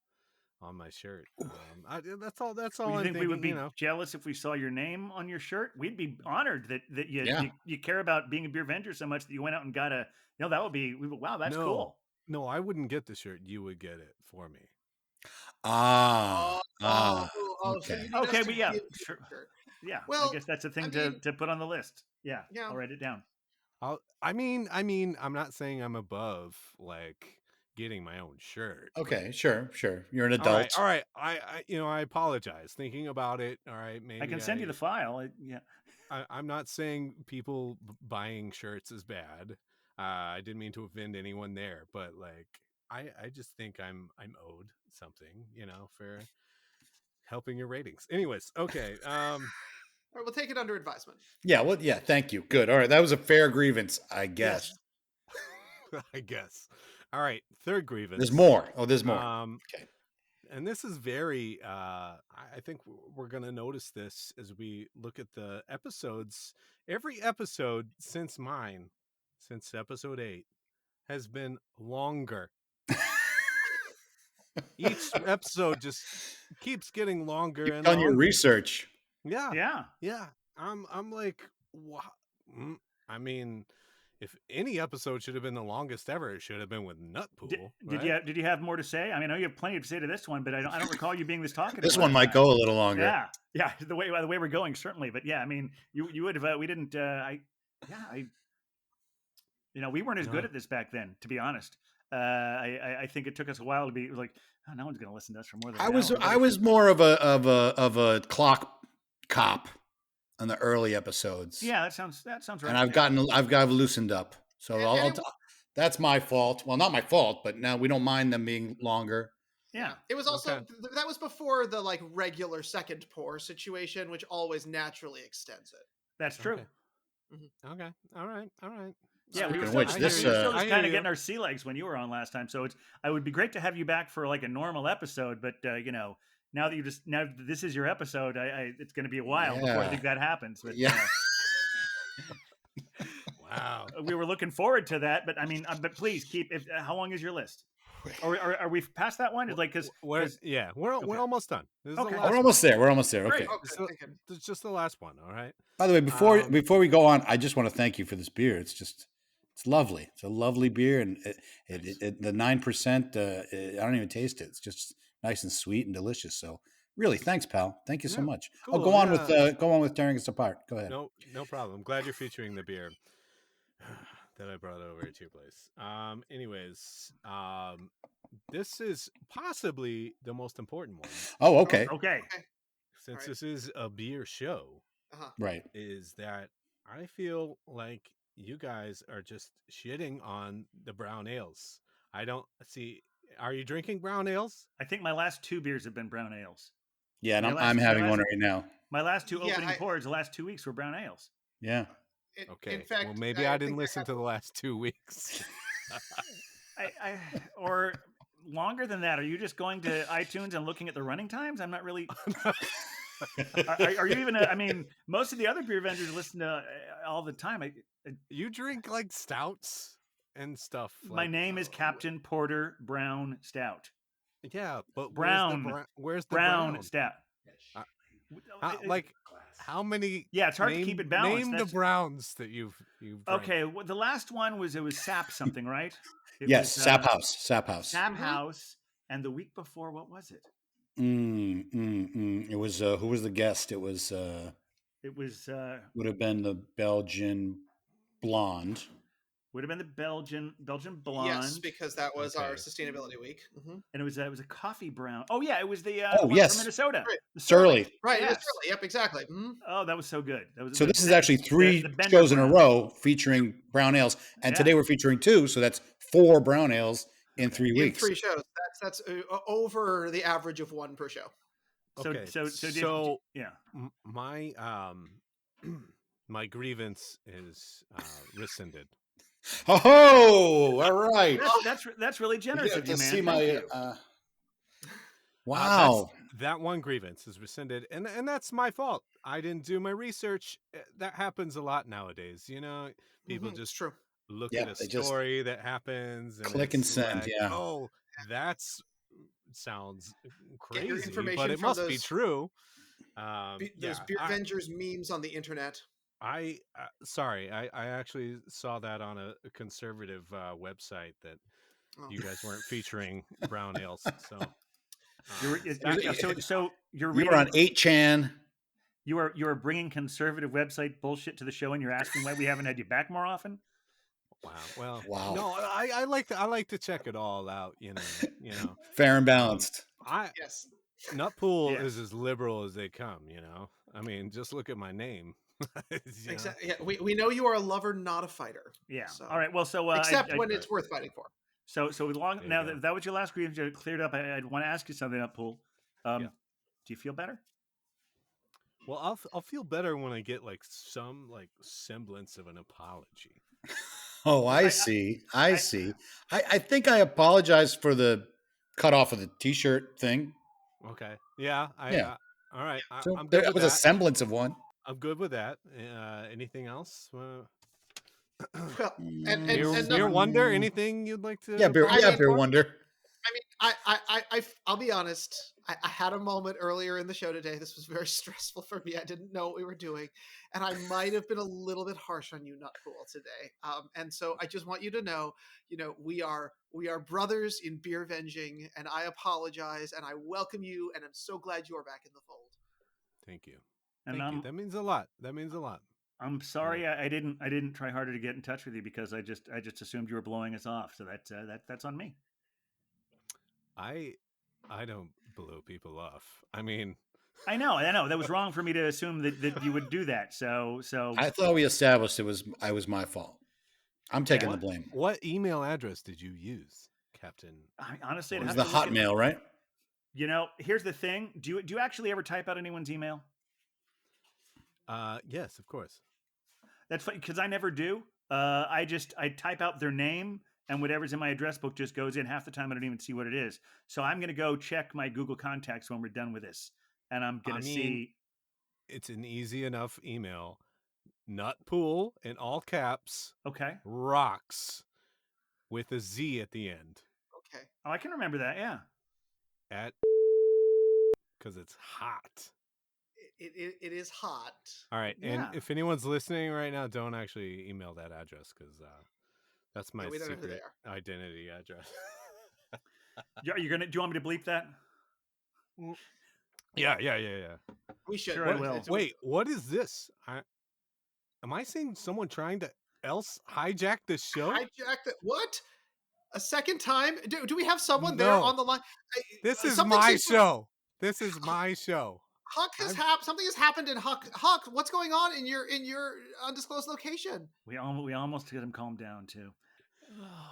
on my shirt. That's all. That's all. You I'm think thinking, we would be jealous if we saw your name on your shirt? We'd be honored that you care about being a Beer Avenger so much that you went out and got a. That would be wow. That's cool. No, I wouldn't get the shirt. You would get it for me. Okay. Okay, but yeah, sure. Yeah. Well, I guess that's a thing to put on the list. Yeah. I'll write it down. I mean, I'm not saying I'm above like getting my own shirt. Okay, sure. You're an adult. All right. I apologize. Thinking about it. All right, maybe I can send you the file. I'm not saying people buying shirts is bad. I didn't mean to offend anyone there, but like I just think I'm owed something, for helping your ratings. Anyways, okay. All right, we'll take it under advisement. Yeah, well, yeah, thank you. Good. All right, that was a fair grievance, I guess. Yes. I guess. All right, third grievance. There's more. There's more. Okay. And this is very, I think we're going to notice this as we look at the episodes. Every episode since episode 8, has been longer. Each episode just keeps getting longer. You've done your research. Yeah. I'm like, wow. I mean, if any episode should have been the longest ever, it should have been with Nutpool. Did you have more to say? I mean, I know you have plenty to say to this one, but I don't recall you being this talkative. This one might go a little longer. Yeah. The way we're going, certainly. But yeah, I mean, you would have. We didn't. We weren't as good at this back then, to be honest. I think it took us a while to be like, oh, no one's going to listen to us for more than. I was more of a clock cop on the early episodes. Yeah, that sounds right. And I've loosened up, so that's my fault. Well, not my fault, but now we don't mind them being longer. Yeah, it was also that was before the like regular second pour situation, which always naturally extends it. That's true. Okay. Mm-hmm. Okay. All right. Yeah, we were still kind of getting our sea legs when you were on last time. So I would be great to have you back for like a normal episode, but now that this is your episode, it's going to be a while before I think that happens. But, wow, we were looking forward to that. But I mean, but please keep. How long is your list? Or are we past that one? Like, we're almost done. We're almost there. Okay. It's just the last one. All right. By the way, before we go on, I just want to thank you for this beer. It's It's lovely. It's a lovely beer, and Nice. the 9%. I don't even taste it. It's just nice and sweet and delicious. So, really, thanks, pal. Thank you so Yeah, much. Oh, cool. Yeah, go on with tearing us apart. Go ahead. no problem. I'm glad you're featuring the beer that I brought over to your place. Anyways, this is possibly the most important one Oh, okay. Okay. Okay. since Alright. this is a beer show. Uh-huh. Right. Is that I feel like you guys are just shitting on the brown ales. I don't see. Are you drinking brown ales? I think my last 2 beers have been brown ales. Yeah, and My I'm last my having last one right now. my last 2 Yeah, opening pours the last 2 weeks were brown ales. Yeah. in Okay. fact, Well, maybe I I didn't think listen to the last 2 weeks. I or longer than that. Are you just going to iTunes and looking at the running times? I'm not really. Are you even? I mean, most of the other beer vendors listen to all the time. You drink like stouts and stuff. My Like, name is Captain Porter Brown Stout. yeah, but Brown where's the Brown brown? Stout. Uh, like how many? Yeah, it's hard to keep it balanced. Name the browns that you've drank. Okay. Well, the last one was Sap something, right? It Yes, was Sap House. Sap House. Sap House, and the week before, what was it? It was who was the guest? It was It was would have been the Belgian blonde. would have been the Belgian blonde. yes, because that was our Okay. sustainability week. And it was a coffee brown. Oh yeah, it was the Oh, one yes. from Minnesota. Right. The Surly. Right. Yes. It was early. Yep. Exactly. Mhm. Oh, that was so good. That was So this is actually 3 the Bender shows in a brown. row featuring brown ales, and Yeah. today we're featuring 2, so that's 4 brown ales in Okay. 3 In weeks. 3 shows. That's over the average of 1 per show. So Okay, yeah. My my grievance is rescinded. Oh, all right. That's really generous You of have you, to man. see Thank my you. wow. That one grievance is rescinded, and that's my fault. I didn't do my research. That happens a lot nowadays. You know, people It's just true. look Yep, at a they just story that happens and click and it's send, like, yeah. oh, that's sounds Get your crazy, but information it from must be those true. those beer Avengers memes on the internet. Sorry, I actually saw that on a conservative website that Oh. you guys weren't featuring brown ales. So you're You were on reading 8chan. you are bringing conservative website bullshit to the show, and you're asking why we haven't had you back more often. wow. Well, Wow. no, I like to check it all out. You know. Fair and balanced. Yes. Nutpool Yes. is as liberal as they come. You know, I mean, just look at my name. You know? Exactly. Yeah, we know you are a lover, not a fighter. Yeah. So. All right. Well, so Except when it's worth fighting for. So long. There Now you go. that was your last grievance. You cleared up. I'd want to ask you something, Nutpool. Yeah. Do you feel better? Well, I'll feel better when I get like some like semblance of an apology. Oh, I see. I see. I think I apologize for the cut off of the t-shirt thing. Okay. Yeah. Yeah. All right. So I'm good there with was a that. semblance of one. I'm good with that. Anything else? Well, Beer Wonder. Anything you'd like to? Yeah, Beer apologize for? Wonder. I mean, I'll be honest. I had a moment earlier in the show today. This was very stressful for me. I didn't know what we were doing, and I might have been a little bit harsh on you, Nutpool, today. And so I just want you to know, we are brothers in beer venging, and I apologize, and I welcome you, and I'm so glad you are back in the fold. Thank you. And Thank you. That means a lot. That means a lot. I'm sorry I didn't try harder to get in touch with you because I just assumed you were blowing us off. So that's on me. I don't blow people off. I mean, I know that was wrong for me to assume that you would do that. So I thought we established it was my fault. I'm taking the blame. What email address did you use, Captain? Honestly, It was the Hotmail, right? Here's the thing. Do you actually ever type out anyone's email? Yes, of course. That's funny because I never do. I type out their name and whatever's in my address book just goes in. Half the time I don't even see what it is. So I'm going to go check my Google contacts when we're done with this. And I'm going to see. It's an easy enough email. Nutpool in all caps. Okay. Rocks with a Z at the end. Okay. Oh, I can remember that. Yeah. Because it's hot. It is hot. All right. Yeah. And if anyone's listening right now, don't actually email that address because That's my we don't know who they secret identity address. Do you want me to bleep that? Yeah. We should. Sure, I will. Wait, what is this? Am I seeing someone trying to hijack this show? Hijack it. What? A second time? Do we have someone there No. on the line? This is Something my seems to- show. This is my show. Huck has happened. Something has happened in Huck. Huck, what's going on in your undisclosed location? We almost get him calmed down too.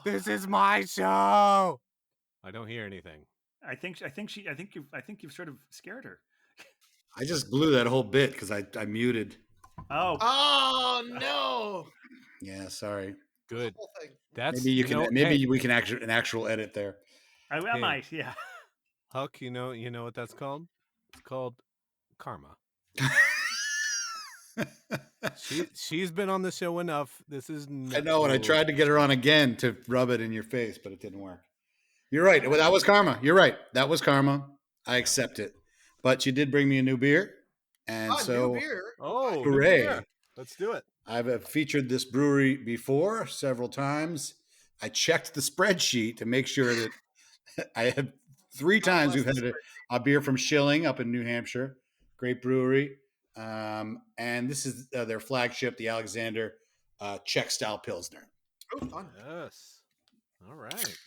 This is my show. I don't hear anything. I think you've sort of scared her. I just blew that whole bit because I muted. Oh no! Yeah, sorry. Good. The whole thing. That's Maybe hey, we can an actual edit there. I might, yeah. Huck, you know what that's called? It's called karma. She's been on the show enough. This is I know, and I tried to get her on again to rub it in your face, but it didn't work. You're right. Well, that was karma. You're right. That was karma. I accept it. But she did bring me a new beer. And so, new beer. Oh, hooray. beer. Let's do it. I've featured this brewery before several times. I checked the spreadsheet to make sure that I had 3 times we've had a beer from Schilling up in New Hampshire. Great brewery. And this is their flagship, the Alexander Czech style Pilsner. Oh, fun. Yes. All right.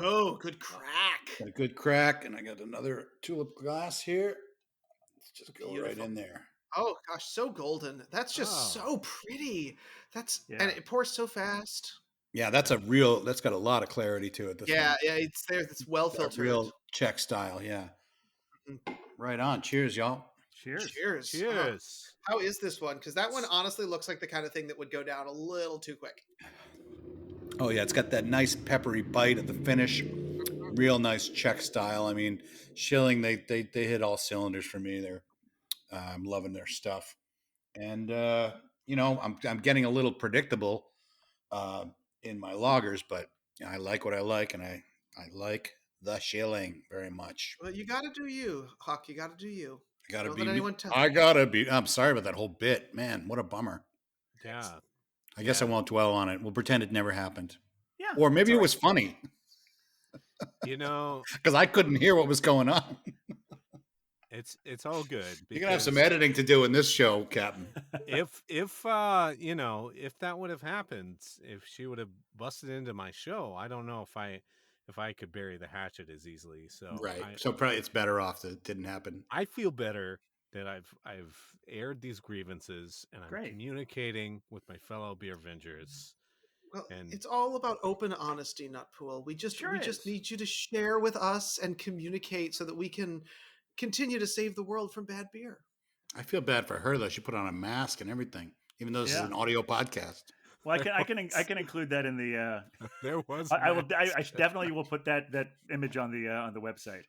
Oh, good crack. Got a good crack, and I got another tulip glass here. Let's just go right in there. Oh gosh, so golden. That's just so pretty. And it pours so fast. Yeah, that's got a lot of clarity to it. Yeah, it's there. It's well filtered. Real Czech style, yeah. Right on. Cheers, y'all. Cheers. How is this one? Because that one honestly looks like the kind of thing that would go down a little too quick. Oh yeah, it's got that nice peppery bite at the finish. Real nice Czech style. I mean, Schilling, they hit all cylinders for me. I'm loving their stuff, and I'm getting a little predictable in my lagers, but I like what I like, and I like the Schilling very much. Well, you got to do you, Huck. You got to do you. Don't let anyone tell you. I'm sorry about that whole bit, man. What a bummer. Yeah. I guess I won't dwell on it. We'll pretend it never happened. Yeah. Or maybe it was funny. Because I couldn't hear what was going on. It's all good. You're gonna have some editing to do in this show, Captain. if that would have happened, if she would have busted into my show, I don't know if I could bury the hatchet as easily. So right. So probably it's better off that it didn't happen. I feel better that I've aired these grievances and I'm communicating with my fellow beer vengers. Well, it's all about open honesty, Nutpool. We just need you to share with us and communicate so that we can continue to save the world from bad beer. I feel bad for her though. She put on a mask and everything, even though this is an audio podcast. Well, I can include that in the. There was. I definitely will put that image on the website.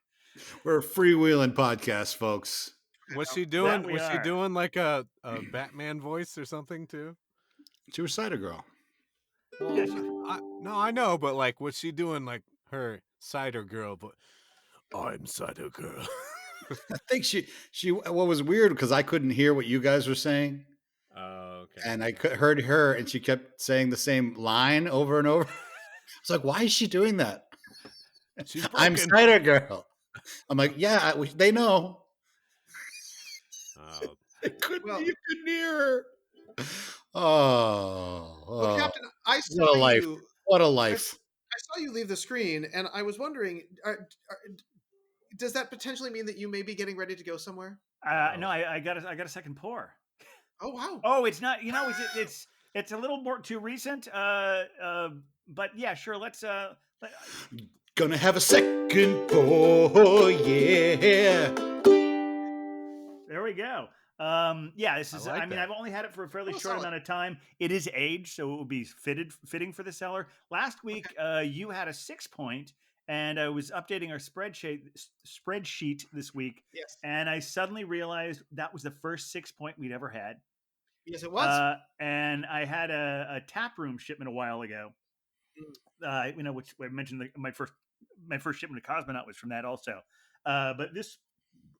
We're a freewheeling podcast, folks. What's she doing? Was she doing like a Batman voice or something too? She was Cider Girl. Well, I know, but like, what's she doing? Like her Cider Girl, but I'm Cider Girl. I think she. What was weird because I couldn't hear what you guys were saying. Oh, okay. And I heard her, and she kept saying the same line over and over. It's like, why is she doing that? I'm Cider Girl. I'm like, yeah, they know. You couldn't hear her. Well, Captain, I saw what a life! you. What a life! I saw you leave the screen, and I was wondering, does that potentially mean that you may be getting ready to go somewhere? No, I got a second pour. Oh wow! Oh, it's not. It's a little more too recent. But yeah, sure. Let's. Gonna have a second pour, yeah. There we go. Yeah, this is. I mean, I've only had it for a fairly short amount of time. It is aged, so it will be fitting for the cellar. Last week, you had a 6-point, and I was updating our spreadsheet this week. Yes. And I suddenly realized that was the first 6-point we'd ever had. Yes, it was. And I had a tap room shipment a while ago. Which I mentioned my first shipment of Cosmonaut was from that also. But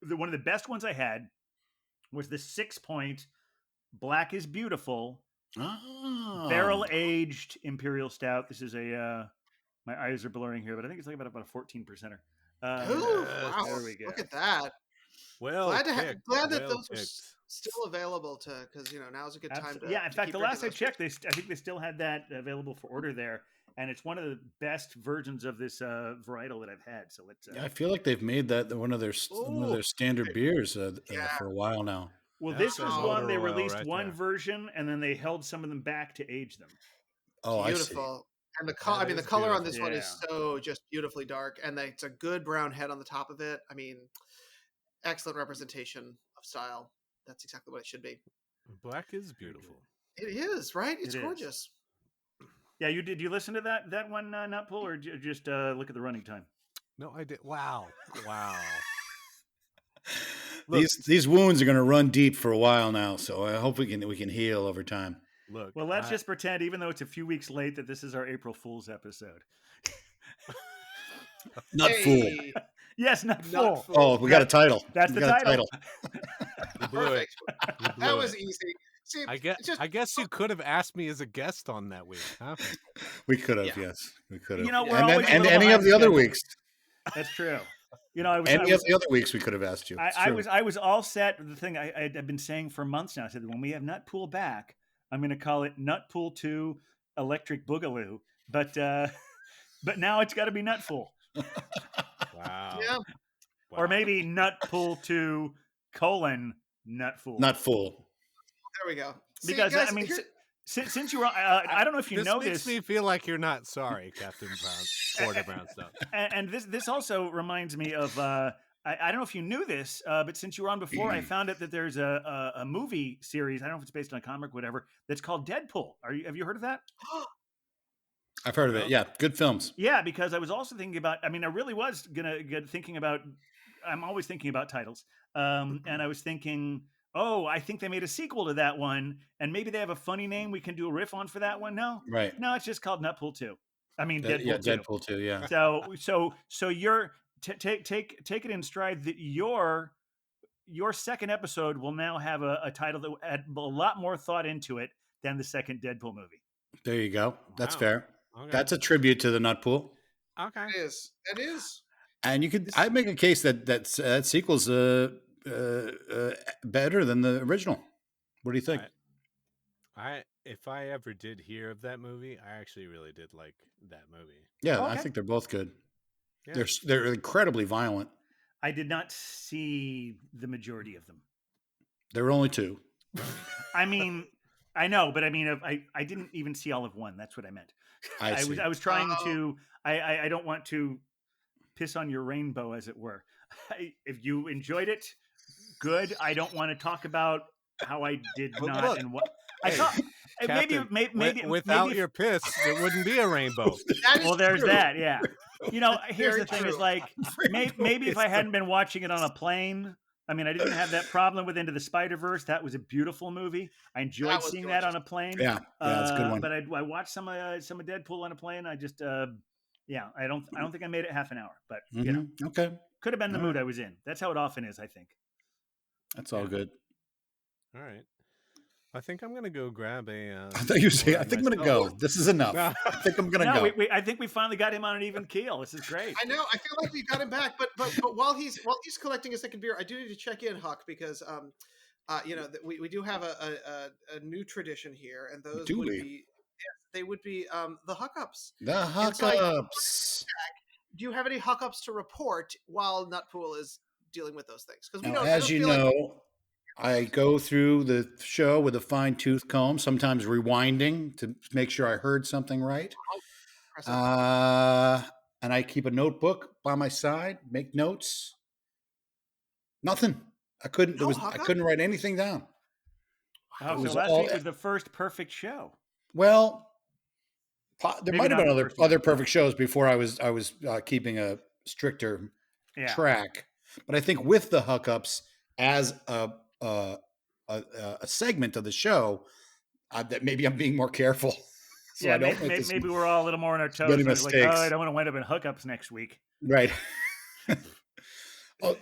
one of the best ones I had was the 6-point Black is Beautiful Barrel aged imperial stout. This is a. My eyes are blurring here, but I think it's like about a 14%er. Ooh, wow! There we go. Look at that. Well, Glad that those are still available because now's a good time to. Yeah, in fact, keep the last I drinking checked, I think they still had that available for order there, and it's one of the best versions of this varietal that I've had. So let's. I feel like they've made that one of their standard beers Yeah. for a while now. Well, That's this was the one motor they oil released right one there. version, and then they held some of them back to age them. Oh, Beautiful. And the That the is color on beautiful. this one is so just beautifully dark, and it's a good brown head on the top of it. I mean, excellent representation of style. That's exactly what it should be. Black is beautiful. It is, right? It's It is. gorgeous. Yeah, you did. You listen to that one, Nutpool, or just look at the running time? No, I did. Wow. These wounds are going to run deep for a while now, so I hope we can heal over time. Look. Well, let's just pretend, even though it's a few weeks late, that this is our April Fool's episode. Nutfool. Hey, Yes, Nutfool. Oh, we got a title. That's the title. You blew it. perfect. You blew That was it. easy. See, I guess you could have asked me as a guest on that week, huh? We could have, Yeah. yes, we could have. You know, we're and always a and little any of behind the other schedule. weeks, That's true. You know, any of the other weeks, we could have asked you. It's I true. was all set. The thing I've been saying for months now. I said when we have Nutpool back, I'm going to call it Nutpool 2 Electric Boogaloo. But now it's got to be Nutfool, Wow. yeah. or maybe Nutpool 2 : Nutfool. Nutfool. There we go. See, Because guys, I mean, here- since you were, I don't know if you know makes this. me feel like you're not sorry, Captain Brown, Porter Brown stuff. And this also reminds me of I don't know if you knew this, but since you were on before, I found out that there's a movie series. I don't know if it's based on a comic, or whatever. That's called Deadpool. Have you heard of that? I've heard of it. Yeah, good films. Yeah, because I was also thinking about. I mean, I really was gonna get thinking about. I'm always thinking about titles, and I was thinking, oh, I think they made a sequel to that one, and maybe they have a funny name we can do a riff on for that one. No, Right. no, it's just called Nutpool 2. I mean, Deadpool Yeah, 2. Deadpool too. Yeah. So you're take it in stride that your second episode will now have a title that had a lot more thought into it than the second Deadpool movie. There you go. That's Wow. fair. Okay. That's a tribute to the Nutpool. Okay. it is. It is. And you could, I'd make a case that sequel's better than the original. What do you think? If I ever did hear of that movie, I actually really did like that movie. Yeah, I Okay. think they're both good. Yeah. They're incredibly violent. I did not see the majority of them. There were only two. I mean, I know, but I mean, I didn't even see all of one. That's what I meant. I see. I was trying Oh. to. I don't want to piss on your rainbow, as it were. If you enjoyed it, good. I don't want to talk about how I did But not look, and what I hey, thought. Captain, Maybe without maybe, your piss, there wouldn't be a rainbow. That is well, there's true. that. Yeah. You know, here's Very the thing: is true. like maybe if I hadn't been watching it on a plane. I mean, I didn't have that problem with Into the Spider-Verse. That was a beautiful movie. I enjoyed That was seeing that on gorgeous. a plane. Yeah, that's a good one. But I watched some of Deadpool on a plane. I just, yeah, I don't think I made it half an hour. But you know, Mhm. Okay, could have been the All mood I was in. That's how it often is, I think. that's all Yeah. good. All right. I think I'm gonna go grab a. I thought you say, pour I think I'm gonna myself. go. This is enough. No. I think I'm gonna No, go. I think we finally got him on an even keel. This is great. I know. I feel like we got him back, but while he's collecting a second beer, I do need to check in, Huck, because we do have a new tradition here, and those Do would we? be they would be the Huck-ups. The Inside- hookups. Do you have any Huck-ups to report while Nutpool is dealing with those things? Because we Now, don't. as you know, I go through the show with a fine tooth comb, sometimes rewinding to make sure I heard something right. And I keep a notebook by my side, make notes. Nothing. I couldn't. No I hookup? couldn't write anything down. Oh, It so was last all- week was the first perfect show. Well, there Maybe might have not been the other first one. other perfect shows before I was keeping a stricter Yeah. track. But I think with the hookups as a segment of the show, that maybe I'm being more careful. So Yeah, I don't maybe, make this maybe we're all a little more on our toes. many Like, oh, mistakes. I don't want to wind up in hookups next week. right. Oh,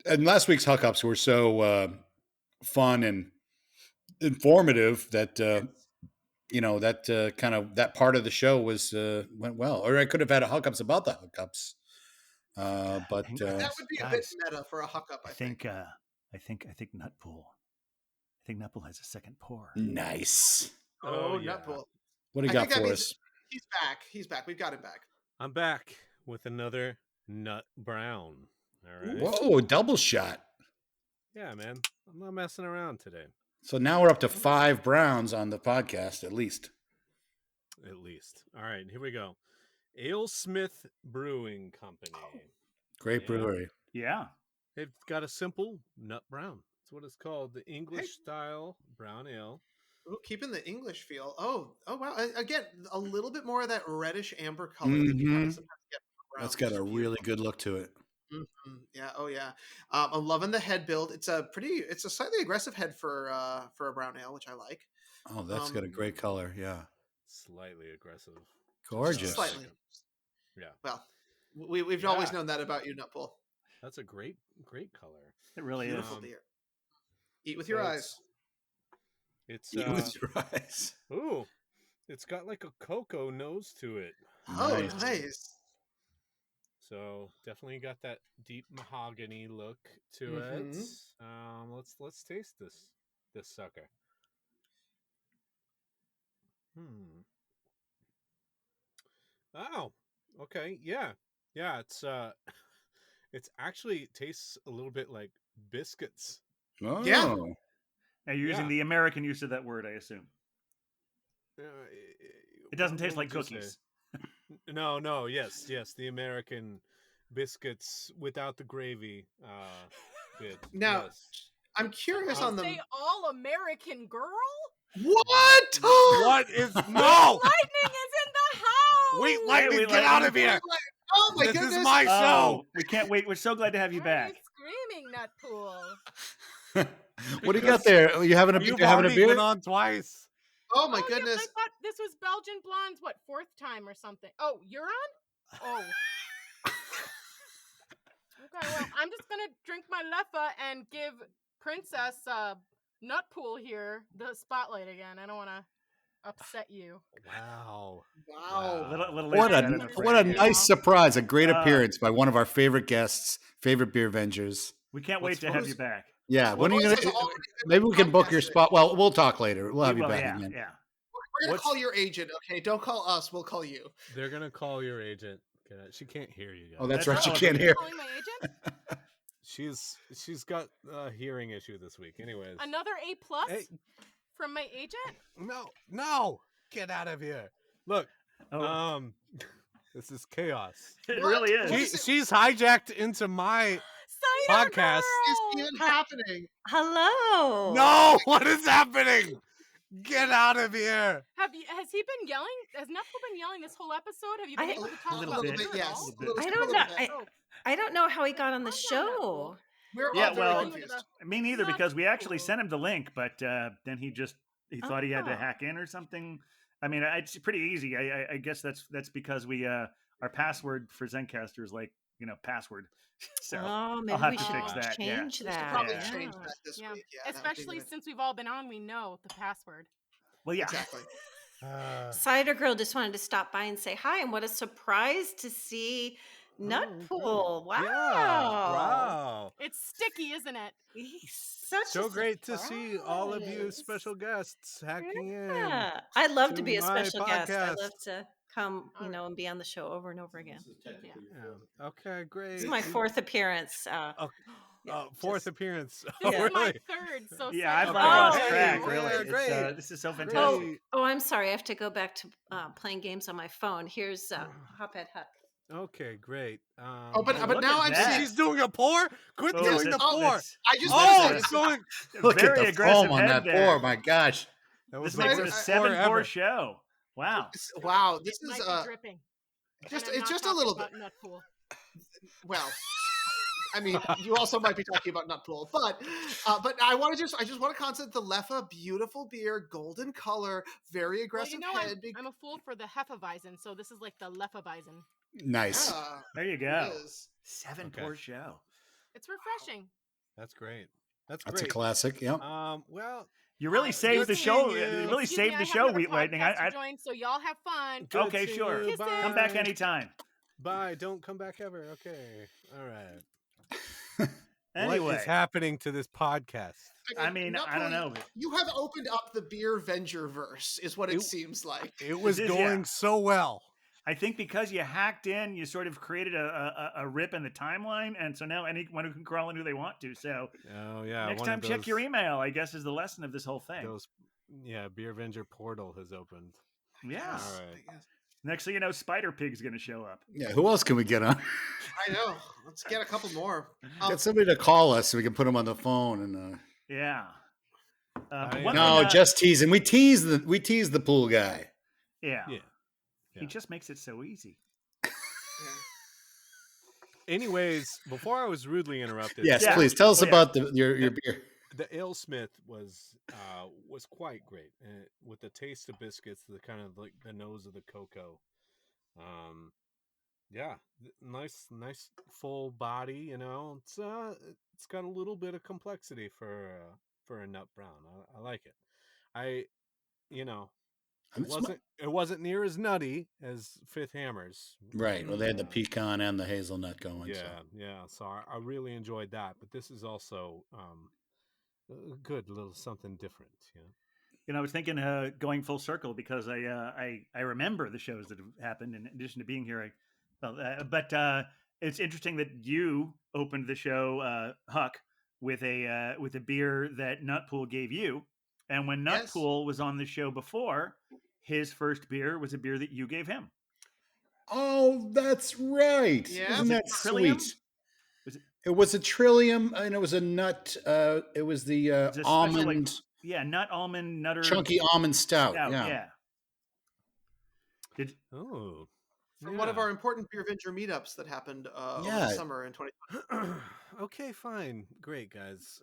and last week's hookups were so fun and informative that that kind of that part of the show went well. Or I could have had a hookups about the hookups. But That would be a bit meta for a hookup. I think. I think Nutpool. I think Nutpool has a second pour. Nice. Oh, yeah. Nutpool. What do you got for us? He's back. He's back. We've got him back. I'm back with another Nut Brown. All right. Whoa, double shot. Yeah, man. I'm not messing around today. So now we're up to 5 browns on the podcast, at least. At least. All right, here we go. AleSmith Brewing Company. Great brewery. Yeah. They've got a simple nut brown. That's what it's called. The English style brown ale. Ooh, keeping the English feel. Oh, wow. Again, a little bit more of that reddish amber color that you kind of sometimes get from brown, That's got which a is really good look to it. Mm-hmm. Yeah. Oh, yeah. I'm loving the head build. It's a slightly aggressive head for a brown ale, which I like. Oh, that's got a great color. Yeah. Slightly aggressive. Gorgeous. Slightly. Yeah. Well, we've always known that about you, Nutpool. That's a great color. It really Beautiful is. deer. Eat with your eyes. It's Eat with your eyes. Ooh, it's got like a cocoa nose to it. Oh, nice. So definitely got that deep mahogany look to it. Let's taste this sucker. Oh, okay, yeah. It's actually tastes a little bit like biscuits. Oh. Yeah. Now you're using the American use of that word, I assume. It doesn't taste like cookies. No. Yes. The American biscuits without the gravy bit. Now, yes. I'm curious on the. Say all American girl? What? What is no? Lightning is in the house. Wait, Lightning, get out of here! Oh my This goodness! is my show. We can't wait. We're so glad to have you Why are back. you screaming, Nutpool? What do you got there? Are you having a You've having a already beer? been on twice. Oh my Yeah, but goodness! I thought this was Belgian Blonde's, 4th time or something? Oh, you're on? Oh. Okay, well, I'm just going to drink my Leffa and give Princess Nutpool here the spotlight again. I don't want to upset you. Wow. Wow. Little What late a for that, I'm afraid. what a Yeah. nice surprise! A great appearance by one of our favorite guests, favorite beer vengers. We can't wait to have you back. Yeah, when are you Voice gonna? has already been Maybe we can book podcasted. your spot. Well, we'll talk later. We'll have you Well, back yeah, again. yeah. We're gonna call your agent, okay? Don't call us. We'll call you. They're gonna call your agent. She can't hear you guys. Oh, that's That's right. You all. can't hear. Calling my agent? She's got a hearing issue this week. Anyways. Another A plus Hey. from my agent? No. Get out of here. Look. Oh. This is chaos. It What? really is. She's hijacked into my Cider podcast. Is Girl! even happening? Hello. No, what is happening? Get out of here. Has he been yelling? Has Nutpool been yelling this whole episode? Have you been able to talk little about bit, it at yes. all? little bit. I don't know. Oh, I don't know how he got on the Calm down, show. we're Yeah, all very well- confused. Me neither, Not because we actually cool. sent him the link, but then he thought he had to Oh. hack in or something. I mean, it's pretty easy. I guess that's because we our password for Zencaster is like password. So Oh, maybe I'll have we to should fix that. Yeah. change We should that. probably Yeah. change that this Yeah. week. Yeah, that would be Especially good. since we've all been on, we know the password. Well, yeah. Exactly. Cider Girl just wanted to stop by and say hi, and what a surprise to see Nutpool. Wow. Yeah. Wow. It's sticky, isn't it? He's such So a great to see all of you surprise. special guests hacking in. Yeah. I'd love to to be a my special guest. I'd podcast. love to come, All right. and be on the show over and over again. Yeah. Okay, great. This is my 4th appearance. Fourth just- appearance. This Yeah. is my Really? 3rd, so Yeah, I've sad. lost Oh, track. yeah, Really, it's, great. this is so Oh, fantastic. I'm sorry. I have to go back to playing games on my phone. Here's Hophead Huck. Okay, great. Oh, but look now at I'm that. seeing. She's doing a pour. Quit Oh, doing that's- the pour. that's I just Oh, want to it's say, going. Look very at the aggressive foam on head that there. pour. My gosh. That This was my makes it a first pour 7-4 ever. show. Wow. wow, It this might is be dripping. just And I'm it's not just a talking little bit. about Nutpool. Well, I mean, you also might be talking about Nutpool, but I just want to concentrate the Leffa, beautiful beer, golden color, very Well, aggressive you know, head. I'm a fool for the Hefeweizen, so this is like the Lefeweizen. Nice. There you it go. is. 7-4 show. It's refreshing. That's great. That's That's great. a classic. Yep. Well, You really saved Good the seeing show. you. You really Excuse me, saved I the have show, another Wheat Lightning. podcast to join, so y'all have fun. Good Okay, seeing sure. you. Kisses. Bye. Come back anytime. Bye. Don't come back ever. Okay. All right. Anyway, What is happening to this podcast? I mean, I don't Nutpool, know. But You have opened up the Beer Venger verse, is what it seems like. It was is, going yeah. so well. I think because you hacked in, you sort of created a rip in the timeline, and so now anyone who can crawl in who they want to. So Oh yeah. next one time, of check your those- email. I guess is the lesson of this whole thing. Those, Beer Venger portal has opened. Yeah. Yes, All right. yes. Next thing you know, Spider Pig's going to show up. Yeah, who else can we get on? I know. Let's get a couple more. Get somebody to call us so we can put them on the phone. And Yeah. I- one no, thing, just teasing. We tease the pool guy. yeah. Yeah. He just makes it so easy. Anyways, before I was rudely interrupted. Yes, Yeah. please tell us Oh, yeah. about your beer. The alesmith was quite great, with the taste of biscuits, the kind of like the nose of the cocoa. Nice full body. You know, it's got a little bit of complexity for a nut brown. I like it. It wasn't near as nutty as Fifth Hammers. Right. Well, they had the pecan and the hazelnut going. Yeah. So I really enjoyed that, but this is also a good little something different. You know, I was thinking going full circle because I remember the shows that have happened in addition to being here. But it's interesting that you opened the show, Huck, with a beer that Nutpool gave you, and when Nutpool was on the show before, his first beer was a beer that you gave him. Oh, that's right. Yeah. Isn't that Trillium? sweet? It was a Trillium, and it was a nut. It was the It's a special, almond, nut almond nutter chunky almond stout. stout. Yeah. Oh, From one of our important Beer Venger meetups that happened over Yeah. the summer in 2020. Okay, fine, great guys.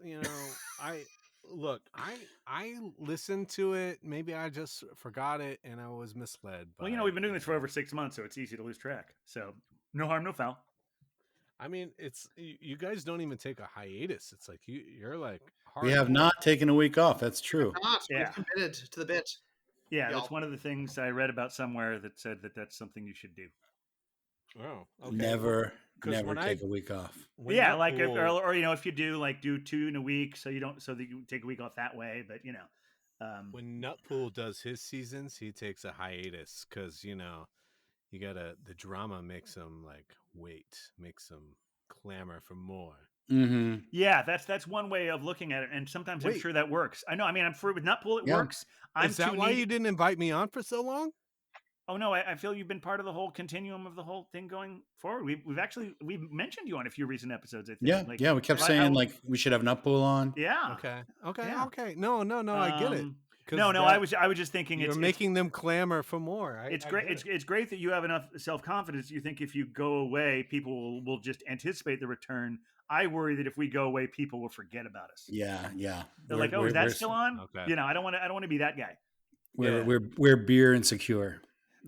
I listened to it. Maybe I just forgot it and I was misled. Well, we've been doing this for over 6 months, so it's easy to lose track. So no harm, no foul. I mean, it's you guys don't even take a hiatus. It's like you're like We have not taken a week off. That's true. We've committed to the bit. Yeah, Y'all. that's one of the things I read about somewhere that said that that's something you should do. Oh, okay. Never 'Cause when take a week off. when Yeah, like Nutpool- or if you do 2 in a week, so that you take a week off that way. But when Nutpool does his seasons, he takes a hiatus because the drama makes him makes him clamor for more. Mm-hmm. yeah, that's one way of looking at it, and sometimes I'm Wait. sure that works. I know. I mean, I'm sure with Nutpool it Yeah. works. I'm Is that too why needy- you didn't invite me on for so long? Oh no, I feel you've been part of the whole continuum of the whole thing going forward. We've mentioned you on a few recent episodes. I think. Yeah. We kept saying we should have Nutpool on. Yeah. Okay. Yeah. Okay. No, I get it. 'Cause No, I was just thinking you're making them clamor for more. It's great. It's great that you have enough self-confidence. You think if you go away, people will just anticipate the return. I worry that if we go away, people will forget about us. Yeah. They're like, "Oh, is that still on?" Okay. I don't want to be that guy. We're beer insecure.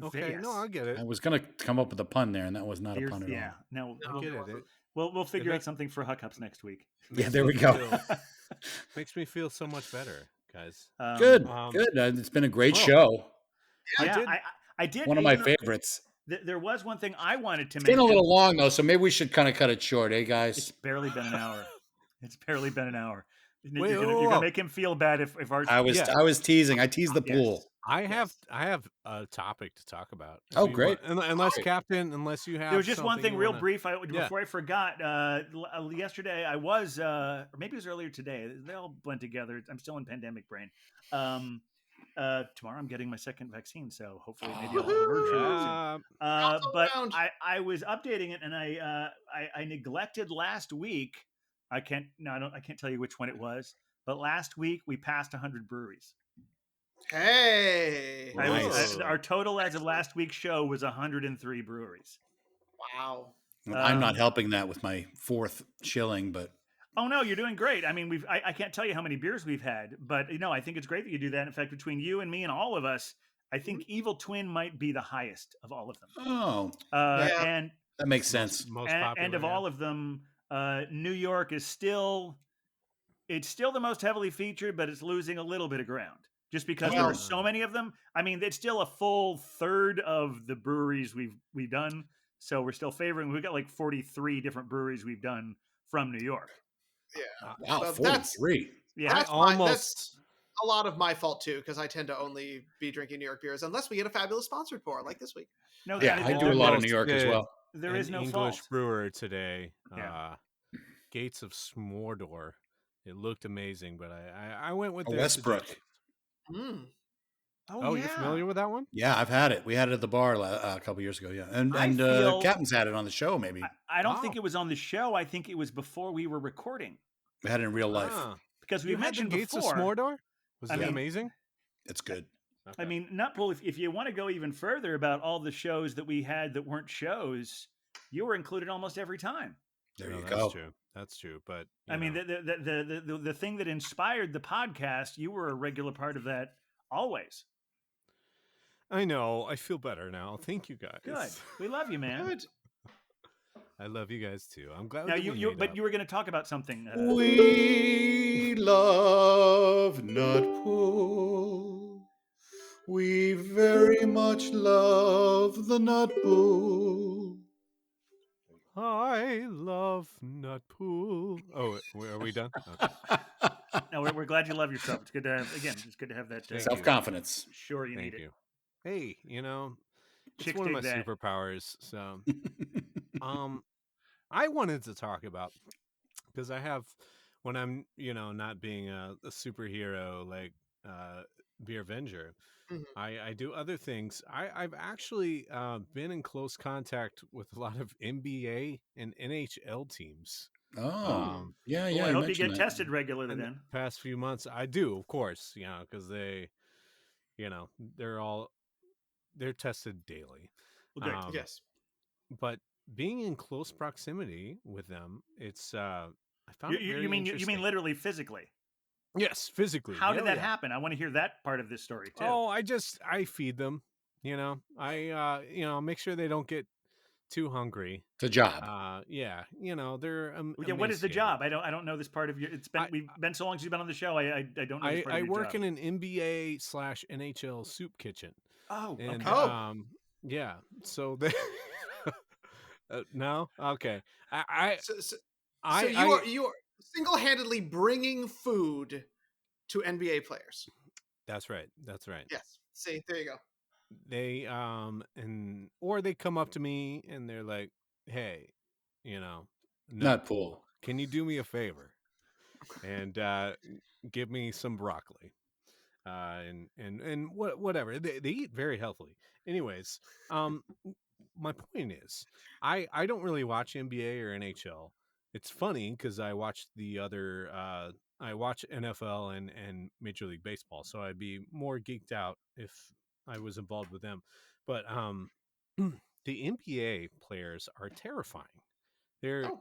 Okay. Yes. No, I get it. I was gonna come up with a pun there, and that was not a pun at Yeah. all. No, I get it. we'll figure out something for Huck Ups next week. Yeah, there we go. Makes me feel so much better, guys. Good. Um, It's been a great well, show. I did. One of my favorites. There was one thing I wanted to It's mention. been a little long though, so maybe we should kind of cut it short, eh, It's guys? barely been an hour. It's barely been an hour. Wait, you're gonna make him feel bad if our. I was teasing. I teased the Yes. pool. I have a topic to talk about. if Oh, you great. want. Unless Captain, unless you have. There was just one something thing you real wanna- brief before I forgot. Yesterday I was, or maybe it was earlier today. They all blend together. I'm still in pandemic brain. Tomorrow I'm getting my second vaccine, so hopefully maybe I'll have a version of it soon. Yeah. But around. I was updating it, and I neglected last week. I can't tell you which one it was, but last week we passed 100 breweries. Hey. Nice. Our total as of last week's show was 103 breweries. Wow. I'm not helping that with my fourth shilling, but Oh no, you're doing great. I mean, I can't tell you how many beers we've had, but I think it's great that you do that. In fact, between you and me and all of us, I think Evil Twin might be the highest of all of them. oh, And that makes sense. Most popular. and of all of them, New York is still It's still the most heavily featured, but it's losing a little bit of ground just because there Well- are so many of them. I mean, it's still a full third of the breweries we've done. So we're still favoring. We've got like 43 different breweries we've done from New York. Yeah. Wow, Well, 43. Yeah, That's I that's a lot of my fault too, because I tend to only be drinking New York beers unless we get a fabulous sponsored pour like this week. no, Yeah, I do a lot of New York as well. There is an no English fault. brewer today. Yeah. Gates of Smordor. It looked amazing, but I went with A their Westbrook. suggestions. Mm. Oh, you're familiar with that one? Yeah, I've had it. We had it at the bar a couple years ago. Yeah, and I feel- Captain's had it on the show. Maybe I don't think it was on the show. I think it was before we were recording we had it in real life. because we You had the mentioned Gates before. of Smordor. Was I it mean- amazing? It's good. Okay. I mean, Nutpool, if you want to go even further about all the shows that we had that weren't shows, you were included almost every time. There No, you that's go. true. That's true. But I mean, the thing that inspired the podcast, you were a regular part of that always. I know. I feel better now. Thank you guys. Good. We love you, man. Good. I love you guys too. I'm glad. Now that we made but up. you were going to talk about something. We love Nutpool. We very much love the Nutpool. I love Nutpool. Oh, are we done? Okay. No, we're glad you love yourself. It's good to have it's good to have that. Thank you. Self-confidence. Sure, you Thank need you. it. Hey, it's Chicks one of my dig that. superpowers. So, I wanted to talk about because I have when I'm not being a superhero like Beer Avenger. Mhm. I do other things. I've actually been in close contact with a lot of NBA and NHL teams. Oh, yeah. Well, I you hope you mentioned get that. tested regularly In the then. past few months, I do, of course, because they, they're tested daily. Well, good. Yes. But being in close proximity with them, it's I found it very You mean interesting. literally physically? Yes, physically. How did Hell that yeah. happen? I want to hear that part of this story too. Oh, I feed them. I make sure they don't get too hungry. It's a job. Yeah, they're Yeah, what is the emaciated. job? I don't know this part of your. We've been so long since you've been on the show. I don't know this part I of your work job. in an NBA/NHL soup kitchen. Oh, And okay. Oh. yeah, so they no, okay. I So I you are single-handedly bringing food to NBA players. That's right. That's right. Yes. See, there you go. They or they come up to me and they're like, "Hey, Nutpool. can you do me a favor and give me some broccoli?" And whatever. They eat very healthily. Anyways, my point is, I don't really watch NBA or NHL. It's funny because I watch the other I watch NFL and Major League Baseball, so I'd be more geeked out if I was involved with them. But the NBA players are terrifying. They're Oh.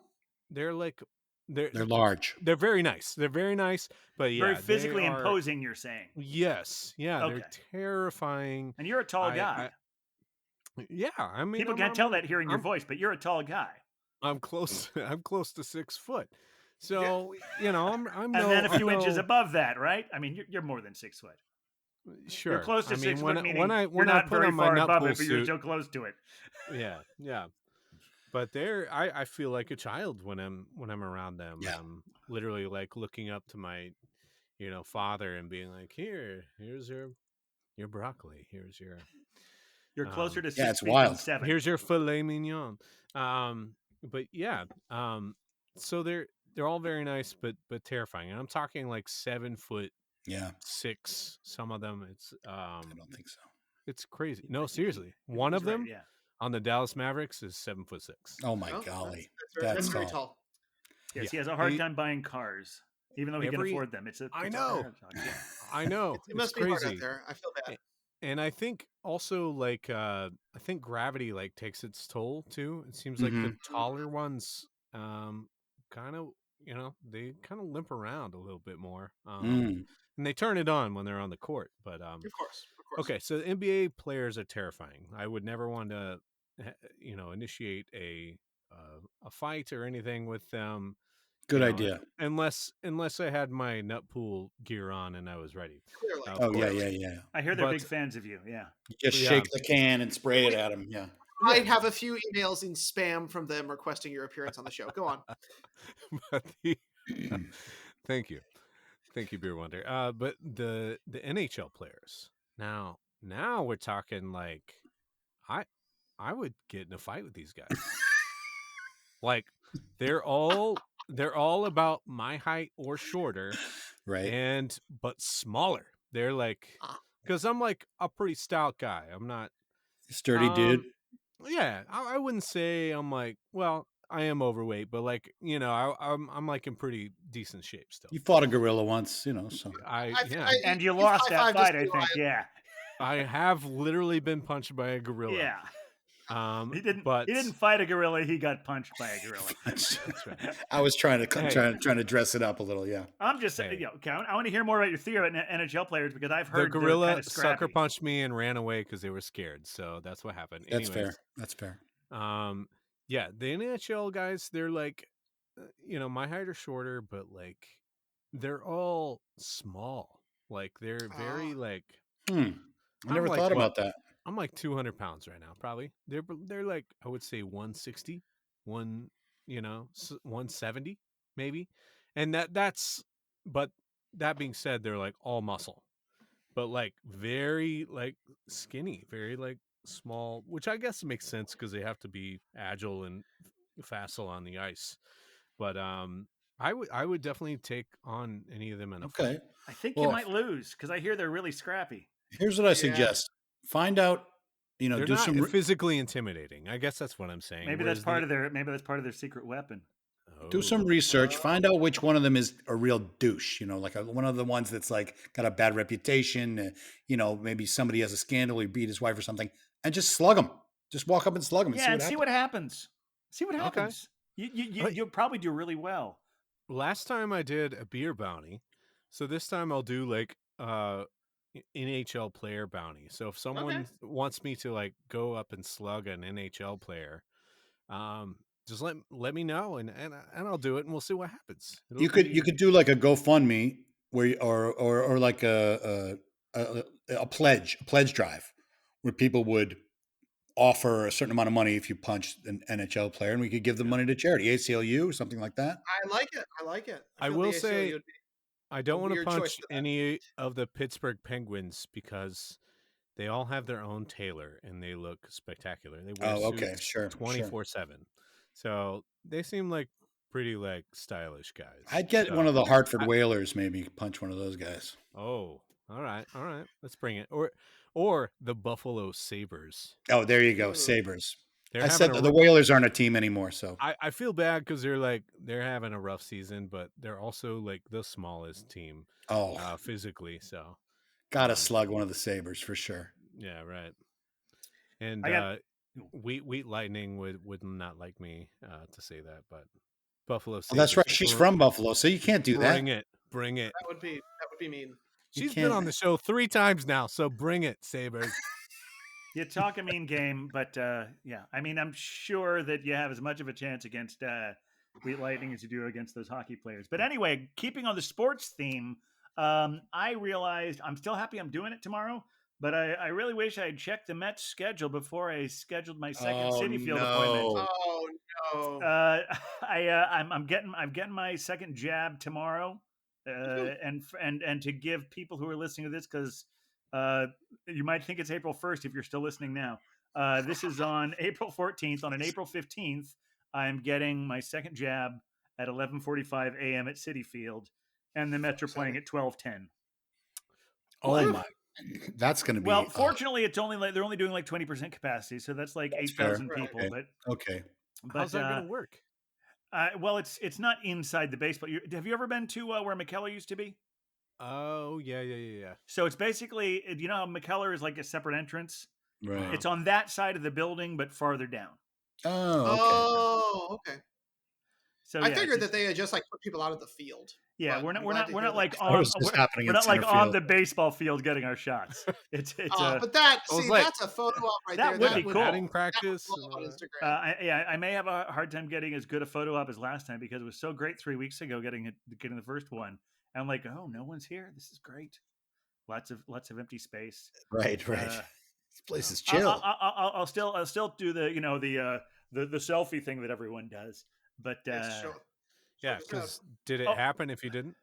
they're like They're large. they're very nice. They're very nice, but yeah, Very physically they are, imposing. You're saying. Yes, yeah, Okay. they're terrifying. And you're a tall guy. Yeah, I mean, People can't tell that hearing your voice, but you're a tall guy. I'm close. I'm close to 6 foot. So I'm And no, then a few I'm inches no- above that, right? I mean, you're more than 6 foot. Sure. You're close to I mean, 6 foot, meaning when I you're not put very on my far above Nutpool it, but you're suit, so close to it. yeah. But I feel like a child when I'm around them. Yeah. I'm literally like looking up to my father and being like, here's your broccoli. Here's your You're closer to 6 yeah, it's feet wild. than 7. here's your filet mignon. But yeah, so they're all very nice, but terrifying. And I'm talking like 7 foot Yeah, 6. Some of them, it's I don't think so. it's crazy. No, seriously, one He's of right, them yeah. on the Dallas Mavericks is 7'6". Oh my Oh, golly, That's very tall. tall. Yes, Yeah. he has a hard They- time buying cars, even though he can Every- afford them. It's a I it's a know. paradox, yeah. I know It it's must be crazy. hard out there. I feel bad. And I think also like I think gravity like takes its toll too. It seems like the taller ones kind of they kind of limp around a little bit more. And they turn it on when they're on the court. But Of course. okay, so the NBA players are terrifying. I would never want to initiate a fight or anything with them. Good You know, idea. unless I had my Nutpool gear on and I was ready. Clearly. Of Oh yeah, course. yeah, yeah. I hear they're But big fans of you. Yeah. You just Yeah. shake the can and spray it at them. Yeah. I have a few emails in spam from them requesting your appearance on the show. Go on. But thank you, Beer Wonder. But the NHL players now we're talking like I would get in a fight with these guys. Like they're all about my height or shorter, Right. but smaller. They're like, because I'm like a pretty stout guy. I'm not. Sturdy dude. Yeah, I wouldn't say I'm like. Well, I am overweight, but like I'm like in pretty decent shape still. You fought a gorilla once, so. And you lost that fight, I think. Yeah. I have literally been punched by a gorilla. Yeah. He didn't fight a gorilla. He got punched by a gorilla. That's right. I was trying to dress it up a little. Yeah. I'm just saying. Okay, I want to hear more about your theory about NHL players because I've heard the gorilla kind of sucker punched me and ran away because they were scared. So that's what happened. That's fair. That's fair. Yeah, the NHL guys, they're like, my height or shorter, but like, they're all small. Like they're very like. I never thought about that. I'm like 200 pounds right now, probably. They're like, I would say 160, 170 maybe. And but that being said, they're like all muscle, but like very like skinny, very like small, which I guess makes sense because they have to be agile and facile on the ice. But I would definitely take on any of them in a fight. I think you might lose because I hear they're really scrappy. Here's what I suggest: find out, they're do not some physically intimidating. I guess that's what I'm saying. Maybe that's part of their secret weapon. Do some research. Find out which one of them is a real douche. Like one of the ones that's like got a bad reputation. Maybe somebody has a scandal. He beat his wife or something, and just slug him. Just walk up and slug him. And see what happens. See what happens. Okay. You'll probably do really well. Last time I did a beer bounty, so this time I'll do like NHL player bounty. So if someone wants me to like go up and slug an NHL player, just let me know and I'll do it and we'll see what happens. You could do like a GoFundMe where or like a pledge drive where people would offer a certain amount of money if you punched an NHL player, and we could give the money to charity, ACLU or something like that. I like it. I will say I don't want to punch any of the Pittsburgh Penguins because they all have their own tailor and they look spectacular. They wear suits 24/7. So they seem like pretty like stylish guys. I'd get one of the Hartford Whalers, maybe punch one of those guys. Oh, all right. Let's bring it. Or the Buffalo Sabres. Oh, there you go, Sabres. I said the Whalers aren't a team anymore, so I feel bad because they're having a rough season, but they're also like the smallest team. Physically, so gotta slug one of the Sabres for sure. Yeah, right. And Wheat Lightning would not like me to say that, but Buffalo Sabres. That's right. She's from Buffalo, so you can't do that. Bring it. That would be mean. She's been on the show 3 times now, so bring it, Sabres. You talk a mean game, but I mean, I'm sure that you have as much of a chance against Wheat Lightning as you do against those hockey players. But anyway, keeping on the sports theme, I realized I'm still happy I'm doing it tomorrow, but I really wish I had checked the Mets schedule before I scheduled my second Citi Field appointment. Oh no! I'm getting my second jab tomorrow, and to give people who are listening to this because. You might think it's April 1st if you're still listening now. This is on April 14th. On an April 15th, I'm getting my second jab at 11:45 a.m. at Citi Field, and the Mets are playing at 12:10. Oh my! That's going to be well. Fortunately, it's only they're only doing like 20% capacity, so that's like 8,000 people. Okay. But how's that going to work? Well, it's not inside the baseball. Have you ever been to where McKellar used to be? Oh, yeah. So it's basically, you know how McKellar is like a separate entrance? Right. It's on that side of the building, but farther down. Oh, okay. Okay. So I figured that they had just like put people out of the field. Yeah, but we're I'm glad to not hear like that. That was just happening we're in not like center on field. the baseball field getting our shots. It's but that was like- that's a photo op right that there. would be cool. Batting That would practice. blow and up all on that. Instagram. I may have a hard time getting as good a photo op as last time because it was so great 3 weeks ago getting the first one. And I'm like, oh, no one's here. This is great. Lots of empty space. Right. This place is chill. I'll still do the the selfie thing that everyone does. But Yeah, because did it happen if you didn't?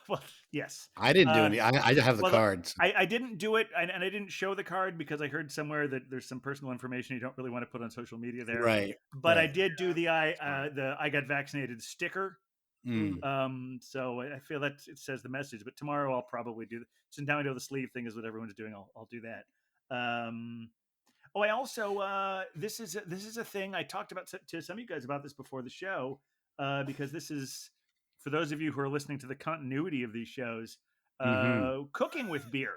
well, yes. I didn't do any. I have the cards. I didn't do it, and I didn't show the card because I heard somewhere that there's some personal information you don't really want to put on social media there. Right. But I did do the I got vaccinated sticker. Mm. So I feel that it says the message. But tomorrow I'll probably do. Since now I know the sleeve thing is what everyone's doing, I'll do that. I also this is a thing I talked about to some of you guys about this before the show because this is for those of you who are listening to the continuity of these shows. Cooking with beer.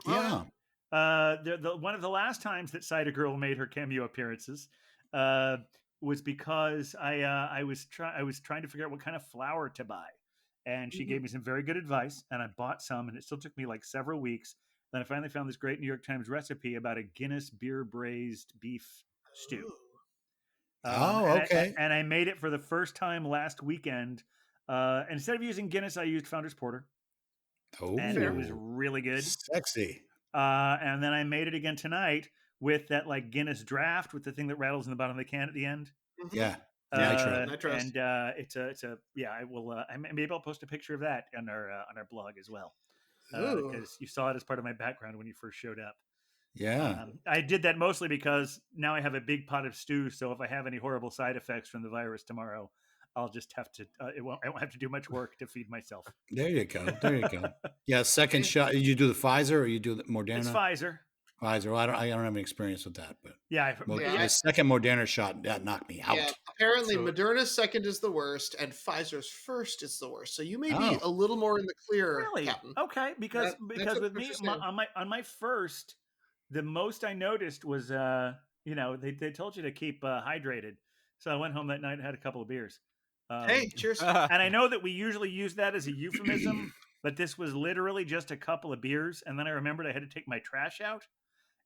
Yeah. One of the last times that Cider Girl made her cameo appearances was because I was trying to figure out what kind of flour to buy, and she gave me some very good advice, and I bought some, and it still took me like several weeks. Then I finally found this great New York Times recipe about a Guinness beer braised beef stew. Okay. And I made it for the first time last weekend. Instead of using Guinness, I used Founder's Porter. Oh, and it was really good. Sexy. And then I made it again tonight with that like Guinness draft with the thing that rattles in the bottom of the can at the end. Yeah. Nitro. And it's a I will maybe I'll post a picture of that on our blog as well. Because you saw it as part of my background when you first showed up. Yeah. I did that mostly because now I have a big pot of stew. So if I have any horrible side effects from the virus tomorrow, I'll just have to. I won't have to do much work to feed myself. There you go. Yeah. Second shot. You do the Pfizer or you do the Moderna? It's Pfizer. Well, I don't have any experience with that, but the second Moderna shot that knocked me out. Yeah, apparently Moderna's second is the worst, and Pfizer's first is the worst. So you may be a little more in the clear. Really? Captain. Okay, because with me on my first, the most I noticed was they told you to keep hydrated, so I went home that night and had a couple of beers. Hey, cheers! And I know that we usually use that as a euphemism, but this was literally just a couple of beers, and then I remembered I had to take my trash out.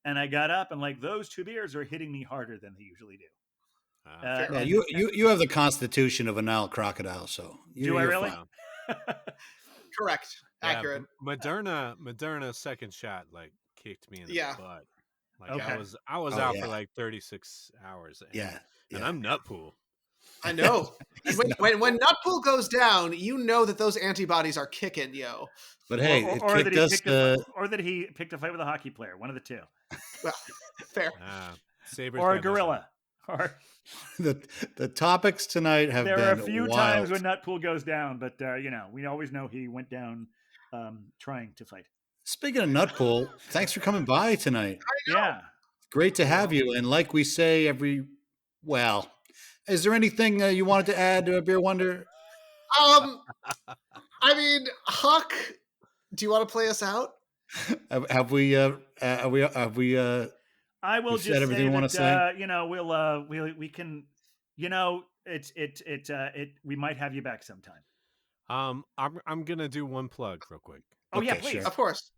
And I got up and like those 2 beers are hitting me harder than they usually do. You have the constitution of a Nile crocodile, so do I really? Correct, accurate. Moderna second shot like kicked me in the butt. Like I was out for like 36 hours. And I'm Nutpool. I know. when Nutpool goes down, you know that those antibodies are kicking, yo. But hey, or that he picked a fight with a hockey player. One of the two. Well, fair. Or a gorilla. Or the topics tonight have been there are a few wild. times when Nutpool goes down, but we always know he went down trying to fight. Speaking of Nutpool, thanks for coming by tonight. Yeah, great to have you. And like we say is there anything you wanted to add to Beer Wonder? I mean, Huck, do you want to play us out? Have we? I will just say everything you want to say. We can. We might have you back sometime. I'm gonna do one plug real quick. Oh yeah, please. Sure. Of course.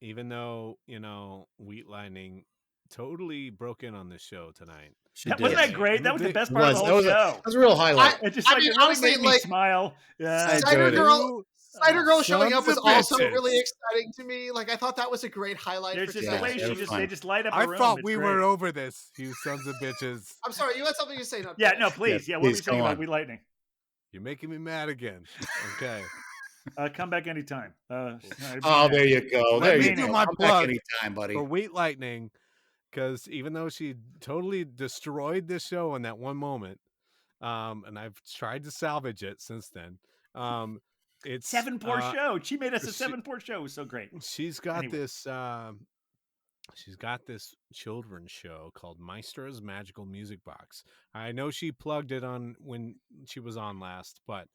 Even though Wheat Lightning totally broke in on this show tonight. Wasn't that great? That was the best part of the whole show. That was a real highlight. Honestly, made me smile. Yeah, Cider Girl showing up was also really exciting to me. Like I thought that was a great highlight. There's just the way they just light up. I thought we were over this, you sons of bitches. I'm sorry, you had something to say. No, yeah, no, please. Yeah, what were you saying about Wheat Lightning? You're making me mad again. Okay. Come back anytime. There you go. Let me do my plug anytime, buddy. For Wheat Lightning. Because even though she totally destroyed this show in that one moment, and I've tried to salvage it since then, it's 7-port show. She made us a 7-port show. It was so great. She's got this. She's got this children's show called Maestro's Magical Music Box. I know she plugged it on when she was on last, but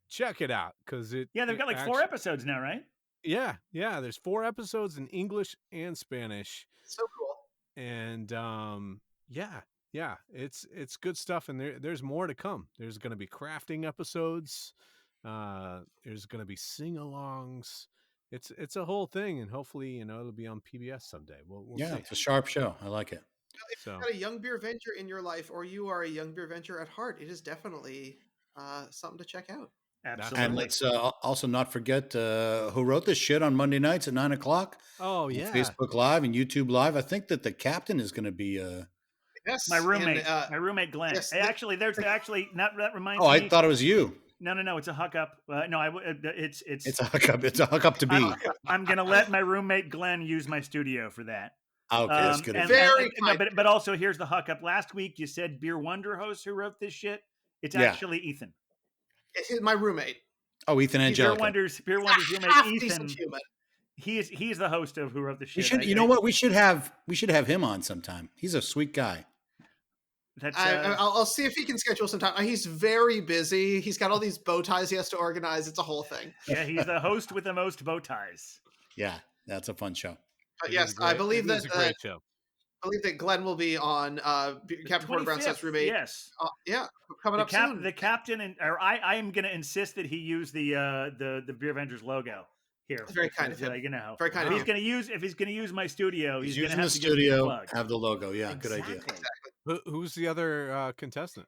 check it out because they've got like 4 episodes now, right? Yeah. There's 4 episodes in English and Spanish. So cool. And yeah, it's good stuff, and there's more to come. There's going to be crafting episodes. There's going to be sing-alongs. It's a whole thing, and hopefully, it'll be on PBS someday. We'll Yeah, see. it's a sharp show. I like it. If So you've got a young beer venture in your life, or you are a young beer venture at heart, it is definitely something to check out. Absolutely. And let's also not forget who wrote this shit on Monday nights at 9:00. oh On yeah, Facebook Live and YouTube Live. I think that the captain is going to be. Yes, My roommate, and, my roommate Glenn. yes, Hey, actually, there's actually not that reminds Oh, me. I thought it was you. No, it's a hookup. No, it's It's a hookup. It's a hookup to be. I'm gonna let my roommate Glenn use my studio for that. Okay, that's good. And, Very no, but also here's the hookup. Last week you said Beer Wonder host who wrote this shit. It's Yeah. actually Ethan. It's my roommate. Oh, Ethan Angelica. Beer Wonder's roommate Half Ethan. decent human. He's the host of who wrote the shit. We should. You know what? We should have him on sometime. He's a sweet guy. That's I'll see if he can schedule some time. He's very busy. He's got all these bow ties he has to organize. It's a whole thing. yeah, he's the host with the most bow ties. Yeah, that's a fun show. But yes, I believe it's that a great show. I believe that Glenn will be on Captain Porter Brown Says 25th, roommate. yes. Yeah, coming up soon. The captain I am going to insist that he use the Beer Avengers logo here. That's very kind of him. Very kind If of he's going to use my studio, He's he's going using to have the to give me a studio. plug. Have the logo. Yeah, good idea. Exactly. Who's the other contestant?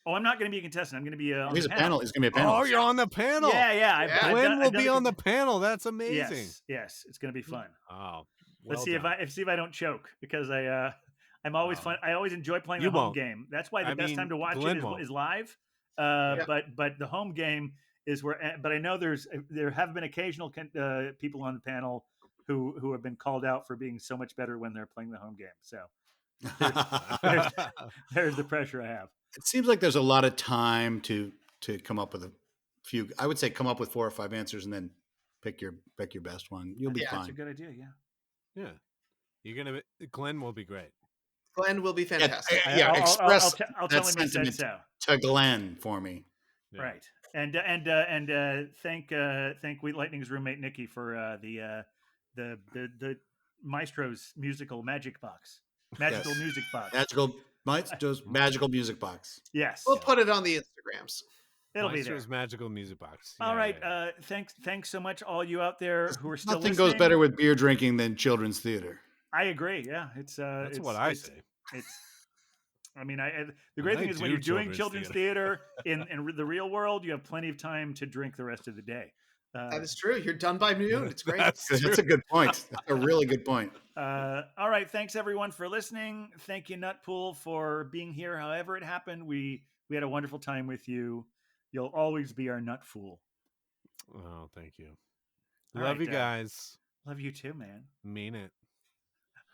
Oh, I'm not going to be a contestant. I'm going to be on He's the a panel. He's going to be a panel. Oh, you're on the panel. Yeah. Glenn will be on the panel. That's amazing. Yes, it's going to be fun. Oh, Let's see if I don't choke, because I'm always fun. I always enjoy playing You the home won't. game. That's why the best time to watch Glenn it won't. is live. Yeah. But the home game is where. But I know there have been occasional people on the panel who have been called out for being so much better when they're playing the home game. So there's the pressure I have. It seems like there's a lot of time to come up with a few. I would say come up with 4 or 5 answers and then pick your best one. You'll be That's fine. a good idea. Yeah. Yeah, Glenn will be great. Glenn will be fantastic. Express I'll that tell him he said sentiment so. to Glenn for me. Yeah. Right. And thank Wheat Lightning's roommate Nikki for the Maestro's magical music box. Magical music box. Yes. We'll put it on the Instagrams. It'll Maestro's be there. magical music box. All right. Thanks so much, all you out there who are still Nothing listening. goes better with beer drinking than children's theater. I agree. Yeah, That's what I say. The great thing is when you're doing children's theater in the real world, you have plenty of time to drink the rest of the day. That is true. You're done by noon. It's great. That's a good point. That's a really good point. All right. Thanks everyone for listening. Thank you, Nutpool, for being here. However it happened, we had a wonderful time with you. You'll always be our Nutfool. Oh, thank you. All Love right, you guys. Love you too, man. Mean it.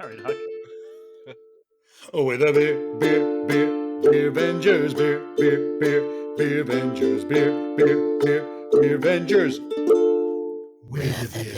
All right, Huck. Oh, with a beer Avengers, beer Avengers, beer Avengers. We're the Beer